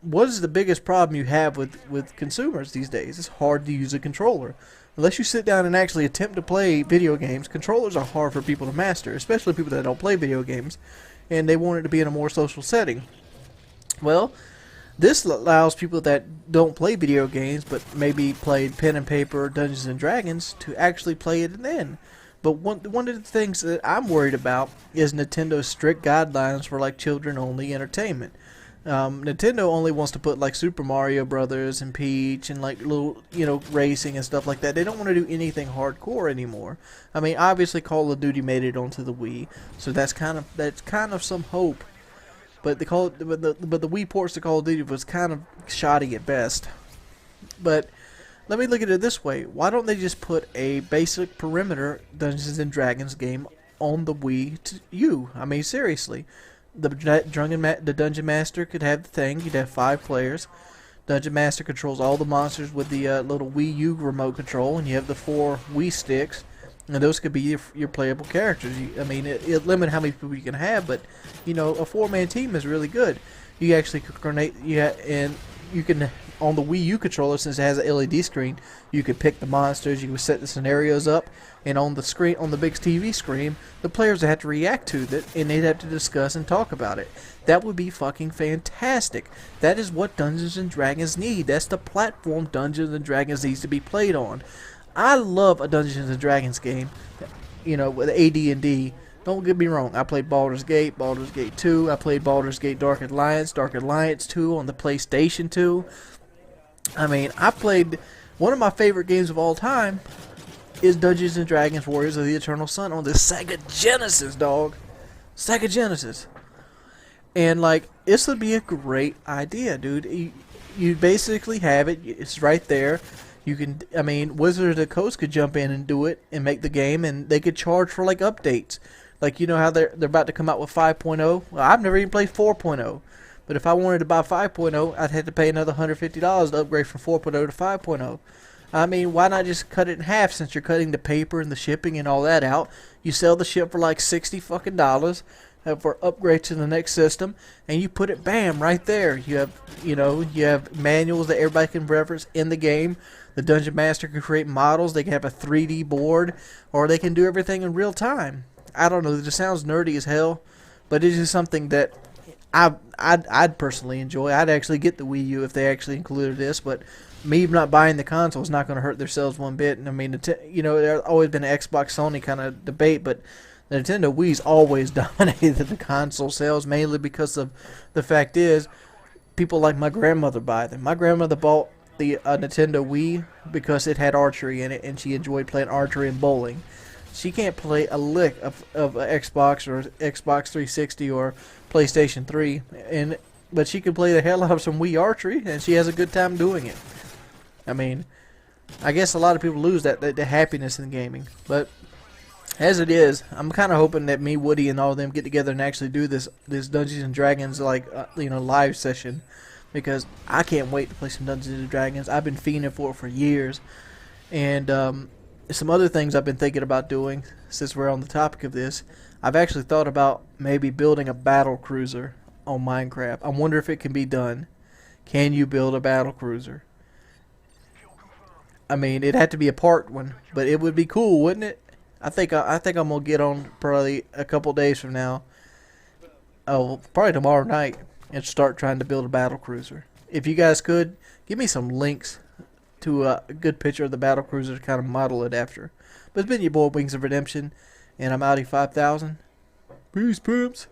what is the biggest problem you have with consumers these days? It's hard to use a controller. Unless you sit down and actually attempt to play video games, controllers are hard for people to master, especially people that don't play video games, and they want it to be in a more social setting. Well, This allows people that don't play video games but maybe played pen and paper Dungeons and Dragons to actually play it then. But one of the things that I'm worried about is Nintendo's strict guidelines for like children only entertainment. Nintendo only wants to put like Super Mario Brothers and Peach and like little, racing and stuff like that. They don't want to do anything hardcore anymore. I mean, obviously Call of Duty made it onto the Wii, so that's kind of some hope. But the Wii ports to Call of Duty was kind of shoddy at best. But let me look at it this way: why don't they just put a basic perimeter Dungeons and Dragons game on the Wii U? I mean, seriously. The Dungeon Master could have the thing. You'd have 5 players. Dungeon Master controls all the monsters with the little Wii U remote control, and you have the 4 Wii sticks, and those could be your playable characters. I mean, it limits how many people you can have, but a 4-man team is really good. You actually could coordinate. And you can, on the Wii U controller, since it has an LED screen, you could pick the monsters. You could set the scenarios up. And on the screen, on the big TV screen, the players would have to react to it, and they'd have to discuss and talk about it. That would be fucking fantastic. That is what Dungeons and Dragons need. That's the platform Dungeons and Dragons needs to be played on. I love a Dungeons and Dragons game, with AD&D. Don't get me wrong. I played Baldur's Gate 2. I played Baldur's Gate Dark Alliance 2 on the PlayStation 2. I mean, I played one of my favorite games of all time. Is Dungeons and Dragons Warriors of the Eternal Sun on the Sega Genesis, dog. Sega Genesis. And, like, this would be a great idea, dude. You basically have it. It's right there. You can, Wizard of the Coast could jump in and do it and make the game, and they could charge for, like, updates. Like, you know how they're about to come out with 5.0? Well, I've never even played 4.0. But if I wanted to buy 5.0, I'd have to pay another $150 to upgrade from 4.0 to 5.0. I mean, why not just cut it in half since you're cutting the paper and the shipping and all that out? You sell the ship for like $60 fucking dollars for upgrade to the next system, and you put it, bam, right there. You have manuals that everybody can reference in the game. The Dungeon Master can create models. They can have a 3D board, or they can do everything in real time. I don't know. It just sounds nerdy as hell, but it is something that I'd personally enjoy. I'd actually get the Wii U if they actually included this, but me not buying the console is not going to hurt their sales one bit. And I mean, there's always been an Xbox Sony kind of debate, but the Nintendo Wii's always dominated the console sales, mainly because of the fact is people like my grandmother buy them. My grandmother bought the Nintendo Wii because it had archery in it, and she enjoyed playing archery and bowling. She can't play a lick of Xbox or Xbox 360 or PlayStation 3, but she can play the hell out of some Wii archery, and she has a good time doing it. I mean, I guess a lot of people lose the happiness in gaming, but as it is, I'm kind of hoping that me, Woody, and all of them get together and actually do this Dungeons and Dragons live session, because I can't wait to play some Dungeons and Dragons. I've been fiending for it for years, and some other things I've been thinking about doing since we're on the topic of this. I've actually thought about maybe building a Battlecruiser on Minecraft. I wonder if it can be done. Can you build a Battlecruiser? I mean, it'd have to be a parked one, but it would be cool, wouldn't it? I think I'm gonna get on probably a couple days from now. Oh, probably tomorrow night, and start trying to build a Battlecruiser. If you guys could, give me some links to a good picture of the Battlecruiser to kind of model it after. But it's been your boy Wings of Redemption, and I'm Audi 5000. Peace, pimps.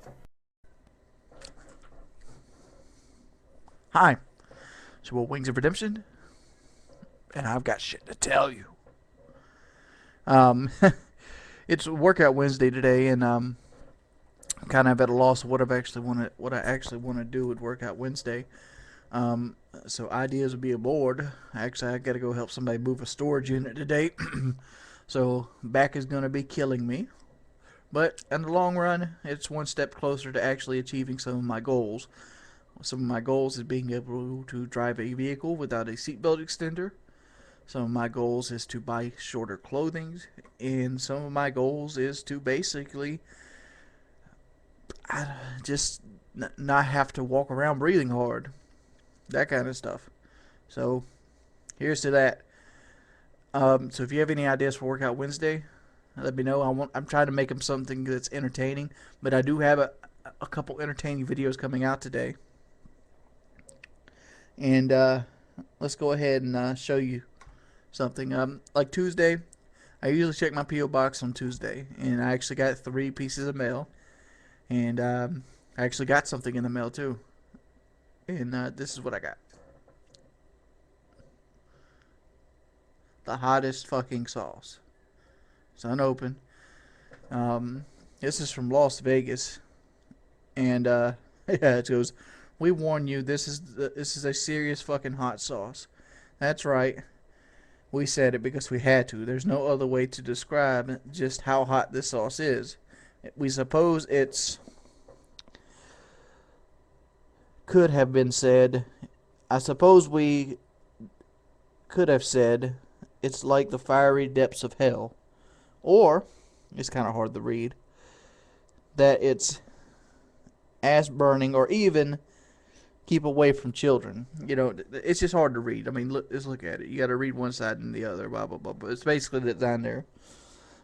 Hi, it's your boy Wings of Redemption, and I've got shit to tell you. It's Workout Wednesday today, and I'm kind of at a loss of what I actually want to do with Workout Wednesday. So ideas would be aboard. Actually, I got to go help somebody move a storage unit today. So back is going to be killing me. But in the long run, it's one step closer to actually achieving some of my goals. Some of my goals is being able to drive a vehicle without a seatbelt extender. Some of my goals is to buy shorter clothing. And some of my goals is to basically just not have to walk around breathing hard. That kind of stuff. So here's to that. So if you have any ideas for Workout Wednesday, let me know. I'm trying to make them something that's entertaining, but I do have a couple entertaining videos coming out today. And let's go ahead and show you something. Like Tuesday, I usually check my P.O. box on Tuesday, and I actually got 3 pieces of mail. And I actually got something in the mail too. And this is what I got. The hottest fucking sauce. It's unopened. This is from Las Vegas. And yeah, it goes, "We warn you, this is a serious fucking hot sauce." That's right. We said it because we had to. There's no other way to describe just how hot this sauce is. We suppose it's could have been said. I suppose we could have said it's like the fiery depths of hell. Or, it's kind of hard to read, that it's ass burning, or even keep away from children. You know, it's just hard to read. I mean, just look at it. You got to read one side and the other, blah, blah, blah. But it's basically that down there.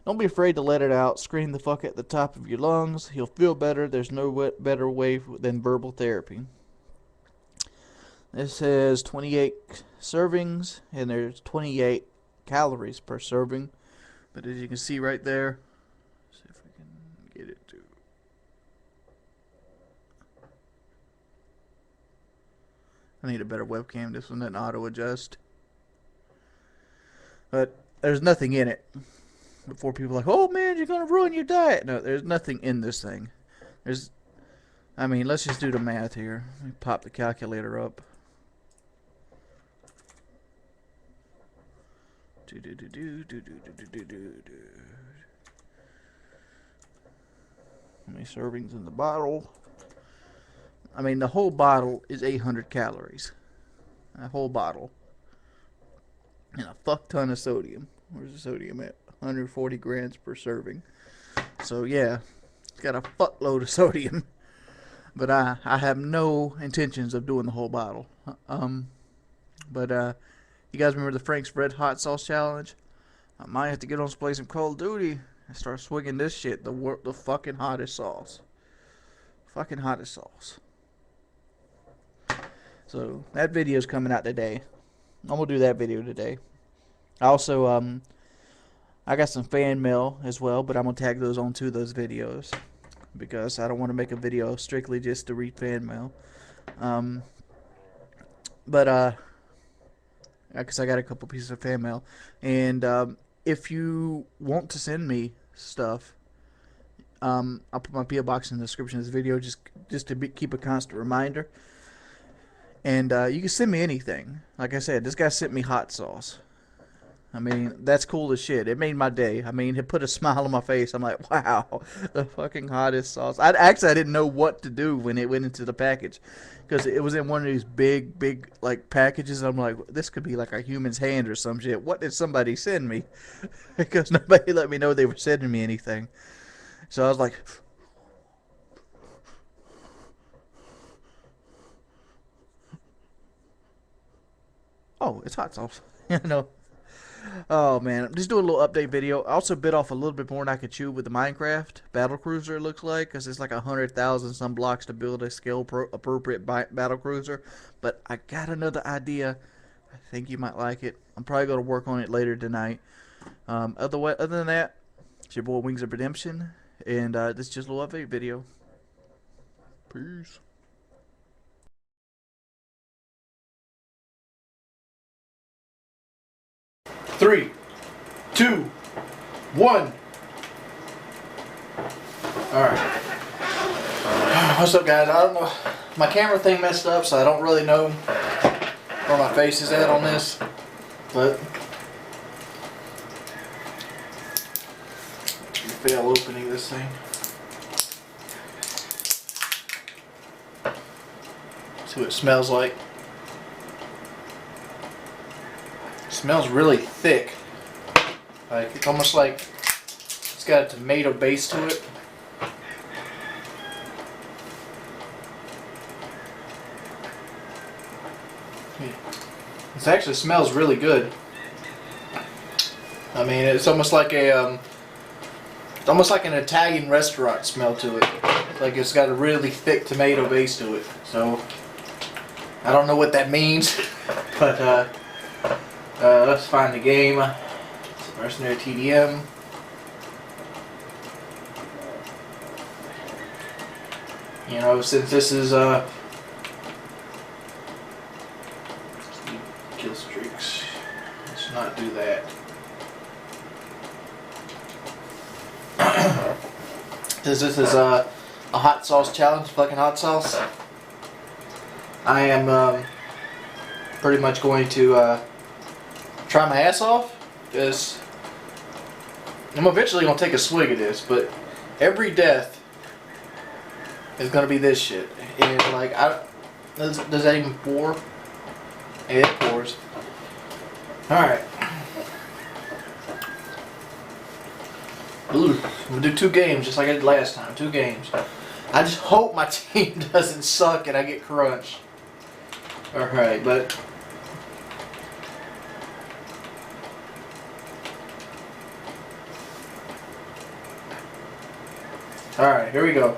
Don't be afraid to let it out. Scream the fuck at the top of your lungs. You'll feel better. There's no better way than verbal therapy. This says 28 servings, and there's 28 calories per serving. But as you can see right there, see if we can get it to. I need a better webcam. This one doesn't auto adjust. But there's nothing in it. Before people are like, "Oh man, you're gonna ruin your diet." No, there's nothing in this thing. I mean, let's just do the math here. Let me pop the calculator up. How many servings in the bottle? I mean, the whole bottle is 800 calories. A whole bottle. And a fuck ton of sodium. Where's the sodium at? 140 grams per serving. So, yeah. It's got a fuckload of sodium. But I have no intentions of doing the whole bottle. You guys remember the Frank's Red Hot Sauce Challenge? I might have to get on to play some Call of Duty and start swinging this shit. The fucking hottest sauce. Fucking hottest sauce. So, that video's coming out today. I'm going to do that video today. Also, I got some fan mail as well, but I'm going to tag those onto those videos. Because I don't want to make a video strictly just to read fan mail. Because I got a couple pieces of fan mail. And if you want to send me stuff, I'll put my P.O. box in the description of this video just to keep a constant reminder. And you can send me anything. Like I said, this guy sent me hot sauce. I mean, that's cool as shit. It made my day. I mean, it put a smile on my face. I'm like, wow, the fucking hottest sauce. I didn't know what to do when it went into the package. Because it was in one of these big, like, packages. I'm like, this could be like a human's hand or some shit. What did somebody send me? Because nobody let me know they were sending me anything. So I was like, oh, it's hot sauce. You know. Oh man, I'm just doing a little update video. I also bit off a little bit more than I could chew with the Minecraft Battlecruiser, it looks like, because it's like 100,000 some blocks to build a scale appropriate Battlecruiser. But I got another idea. I think you might like it. I'm probably going to work on it later tonight. Other than that, it's your boy Wings of Redemption, and this is just a little update video. Peace. Three, 2, 1. Alright. What's up, guys? I don't know. My camera thing messed up, so I don't really know where my face is at on this. But I fail opening this thing. See what it smells like. It smells really thick. Like, it's almost like it's got a tomato base to it. It actually smells really good. I mean, it's almost like an Italian restaurant smell to it. Like it's got a really thick tomato base to it. So I don't know what that means, but let's find the game. It's a Mercenary TDM. You know, since this is kill streaks, let's not do that. Since this is a hot sauce challenge, fucking hot sauce, I am pretty much going to try my ass off, because I'm eventually going to take a swig of this, but every death is going to be this shit. And like, does that even pour? Yeah, it pours. Alright. Ooh, I'm going to do 2 games just like I did last time. 2 games. I just hope my team doesn't suck and I get crunched. Alright, but... Alright, here we go.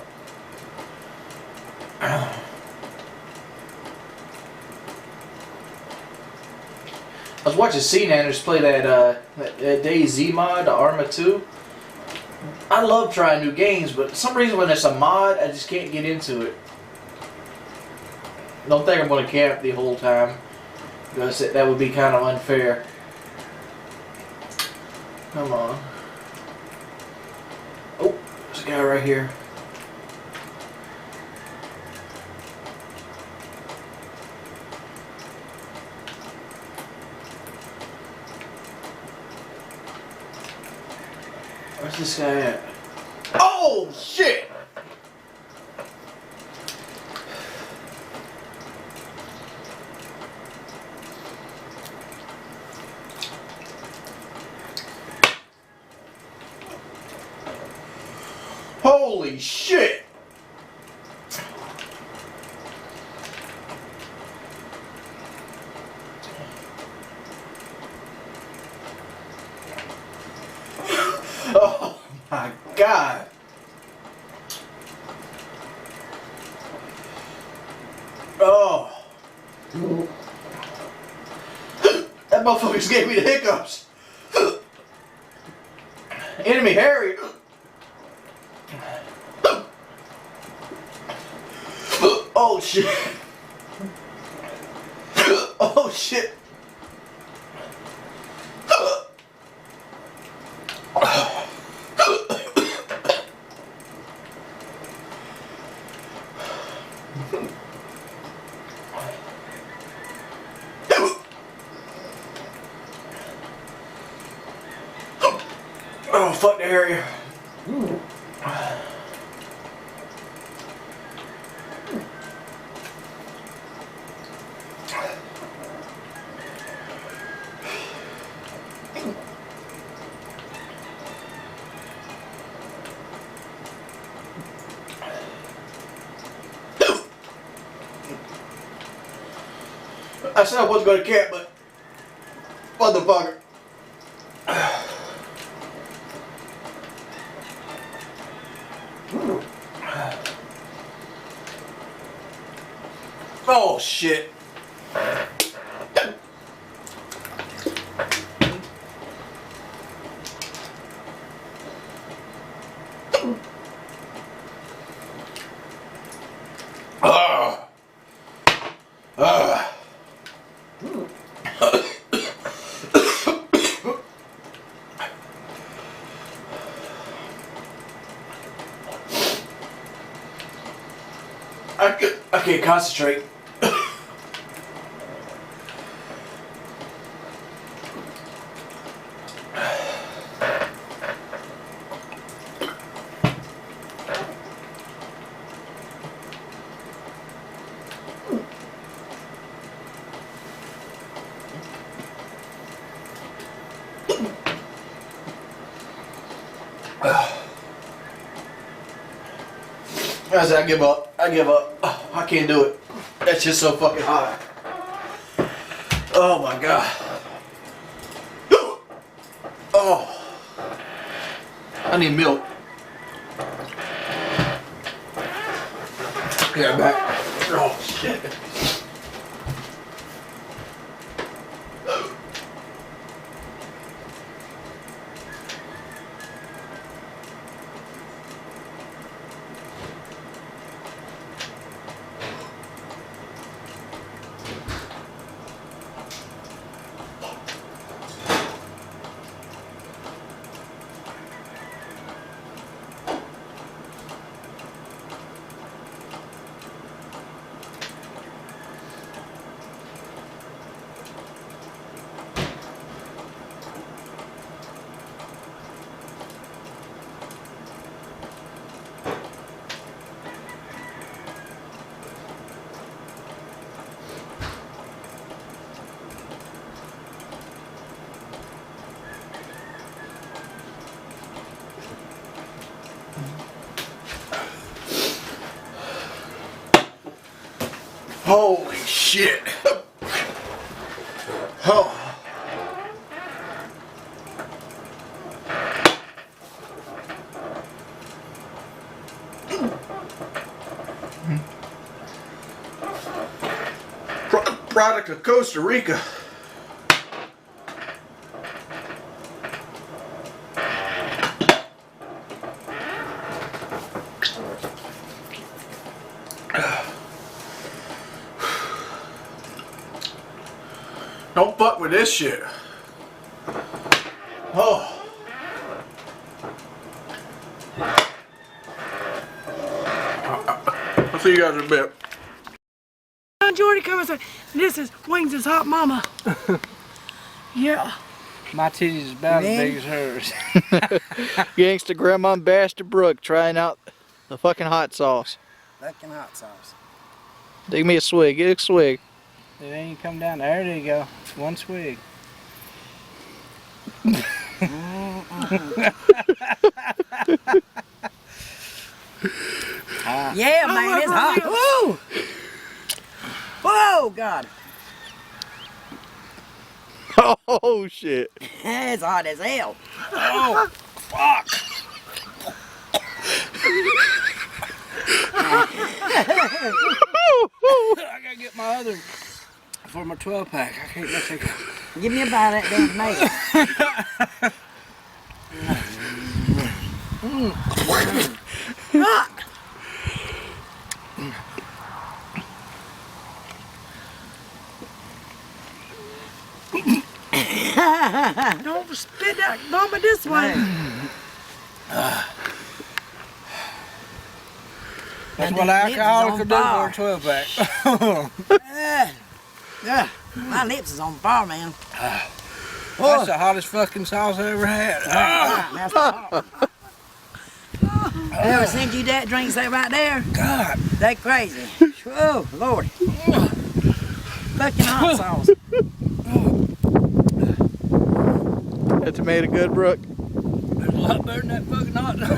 I was watching C-Nanners play that DayZ mod, the Arma 2. I love trying new games, but for some reason when it's a mod, I just can't get into it. Don't think I'm going to camp the whole time, because that would be kind of unfair. Come on. Oh, there's a guy right here. Where's this guy at? Oh, shit! Holy shit! Oh my God! Oh! That motherfucker just gave me the hiccups! Enemy Harry! Oh shit! Oh shit! Oh, fuck the area. I said I wasn't going to camp, but motherfucker. Oh shit. I can't concentrate. I said, I give up. I give up. I can't do it. That's just so fucking hot. Oh my God. Oh. I need milk. Yeah, I'm back. Oh shit. Holy shit. Oh. Product of Costa Rica. Don't fuck with this shit. Oh. I'll see you guys in a bit. Jordy comes and this is Wings' hot mama. Yeah. My titties is about as big as hers. Gangsta Grandma and Bastard Brooke trying out the fucking hot sauce. Fucking hot sauce. Take me a swig. Get a swig. It ain't come down. There you go. One swig. Yeah, man, it's hot. Woo! Whoa, God. Oh shit. It's hot as hell. Oh, fuck. I gotta get my other for my 12 pack. I can't let take it. Give me a bite of that damn tomato. Fuck. Don't spit that vomit this way. That's what alcoholic could do for a 12 pack. My lips is on fire, man. That's the hottest fucking sauce I ever had. Ever sent you that drink say right there? God. That crazy. Oh, Lord. Fucking hot sauce. That tomato good, Brooke? It's a lot better than that fucking hot dog.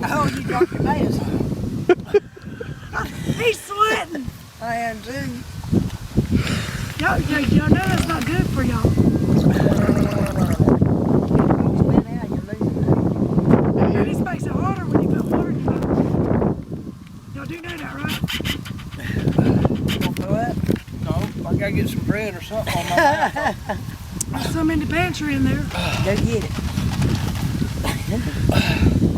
Oh, you dropped your tomatoes. He's sweating. I am too. Y'all know that's not good for y'all. This makes it harder when you put water in your mouth. Y'all do know that, right? Don't throw that? No, I gotta get some bread or something on my mouth. There's some in the pantry in there. Go get it.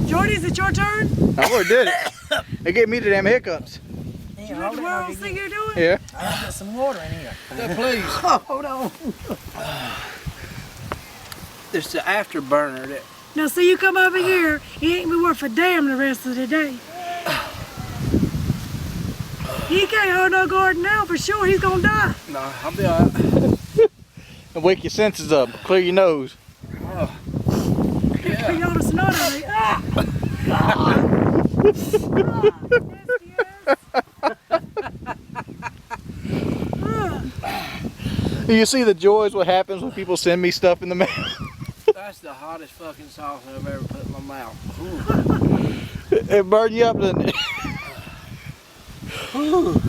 Jordy, is it your turn? I already did it. They gave me the damn hiccups. You know what else thing you're doing? Yeah. I'll get some water in here. Please. Oh, hold on. It's the afterburner that. Now, see, you come over here, he ain't be worth a damn the rest of the day. He can't hold no garden now for sure. He's gonna die. No, I'll be alright. And wake your senses up. Clear your nose. Oh. Yeah. Y'all the snot out of it. You see the joys what happens when people send me stuff in the mail? That's the hottest fucking sauce I've ever put in my mouth. It burned you up, doesn't it?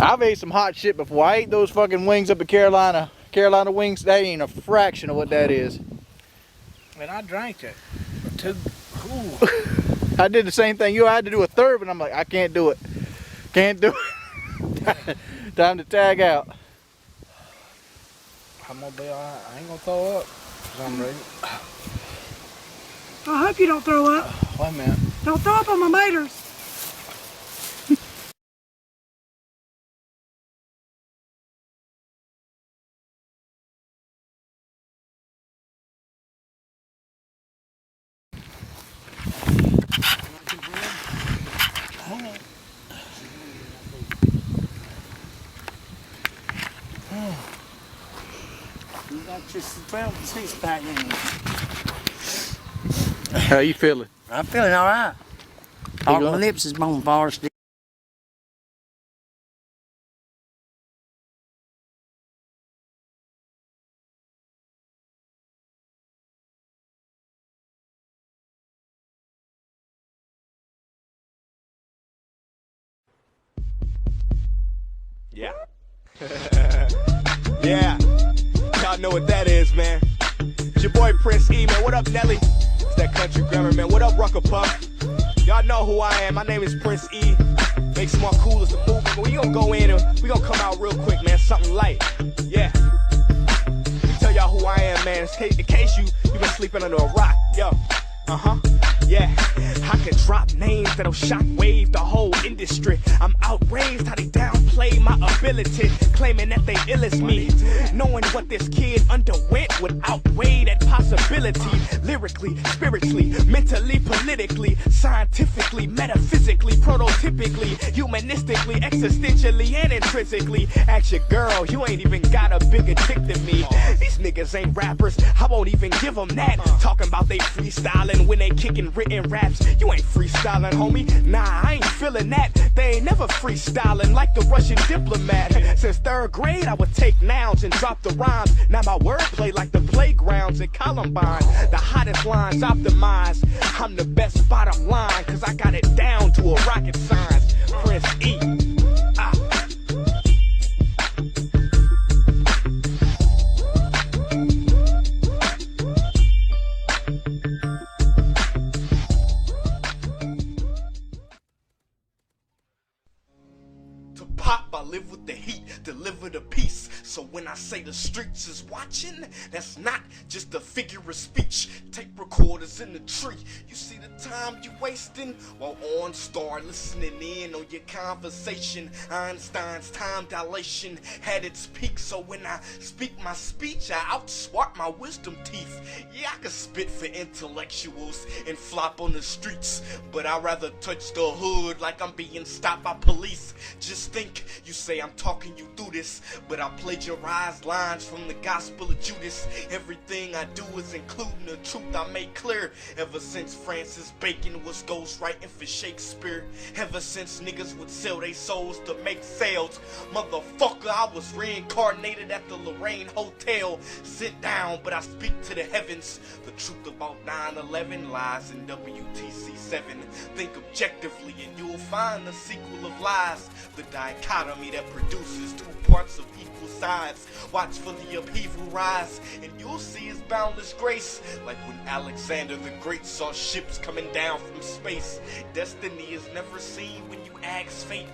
I've ate some hot shit before. I ate those fucking wings up at Carolina. Carolina wings, that ain't a fraction of what that is. And I drank it. I did the same thing. I had to do a third, and I'm like, I can't do it. Can't do it. Time to tag out. I'm gonna be alright. I ain't gonna throw up for some reason. I hope you don't throw up. Wait a minute. Don't throw up on my maters. You got your 12-6 pack in you. How you feeling? I'm feeling all right. All my lips is bone far still. Yeah. Yeah. Y'all know what that is, man. It's your boy Prince E, man. What up, Nelly? It's that country grammar, man. What up, Rucker Puff? Y'all know who I am. My name is Prince E. Make some more cool as the movie, but we gonna go in and we gonna come out real quick, man. Something light. Yeah. Let me tell y'all who I am, man. In case you been sleeping under a rock. Yo. Yeah, I can drop names that'll shockwave the whole industry. I'm outraged how they downplay my ability, claiming that they ill as me. Knowing what this kid underwent would outweigh that possibility. Lyrically, spiritually, mentally, politically, scientifically, metaphysically, prototypically, humanistically, existentially, and intrinsically. Ask your girl, you ain't even got a bigger dick than me. These niggas ain't rappers, I won't even give them that. Talking about they freestyling when they kicking written raps. You ain't freestyling, homie. Nah, I ain't feeling that. They ain't never freestyling like the Russian diplomat. Since third grade, I would take nouns and drop the rhymes. Now my wordplay like the playgrounds in Columbine. The hottest lines optimized. I'm the best bottom line, cause I got it down to a rocket science. Prince E. I live with the heat, deliver the peace. So when I say the streets is watching, that's not just a figure of speech. Tape recorders in the tree. You see the time you wasting while on star listening in on your conversation. Einstein's time dilation had its peak. So when I speak my speech, I outsmart my wisdom teeth. Yeah, I can spit for intellectuals and flop on the streets, but I'd rather touch the hood like I'm being stopped by police. Just think, you say I'm talking you through this, but I plagiarize lines from the Gospel of Judas. Everything I do is including the truth I make clear. Ever since Francis Bacon was ghostwriting for Shakespeare, ever since niggas would sell their souls to make sales, motherfucker, I was reincarnated at the Lorraine Hotel. Sit down, but I speak to the heavens. The truth about 9/11 lies in WTC 7. Think objectively and you'll find the sequel of lies. The dichotomy that produces two parts of equal sides. Watch for the upheaval rise, and you'll see his boundless grace. Like when Alexander the Great saw ships coming down from space. Destiny is never seen when you ask fate.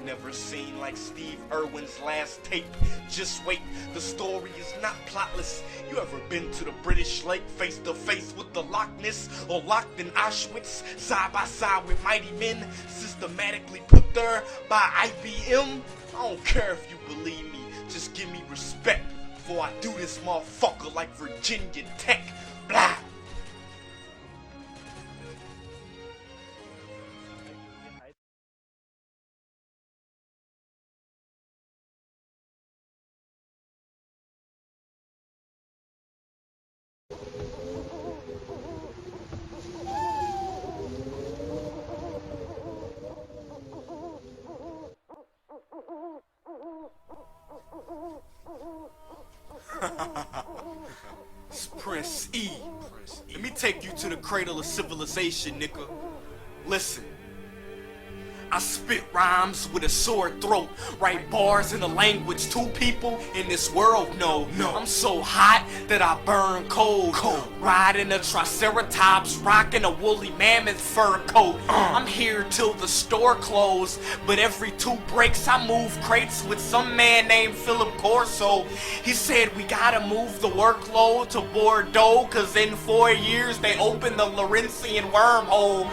Never seen like Steve Irwin's last tape. Just wait, the story is not plotless. You ever been to the British lake face to face with the Loch Ness, or locked in Auschwitz side by side with mighty men systematically put there by IBM? I don't care if you believe me, just give me respect before I do this motherfucker like Virginia Tech. Blah. It's Prince E. Let me take you to the cradle of civilization, nigga. Listen. I spit rhymes with a sore throat, write bars in a language two people in this world know. I'm so hot that I burn cold. Riding a triceratops, rocking a woolly mammoth fur coat. I'm here till the store closed, but every 2 breaks I move crates with some man named Philip Corso. He said we gotta move the workload to Bordeaux, cause in 4 years they opened the Laurentian wormhole.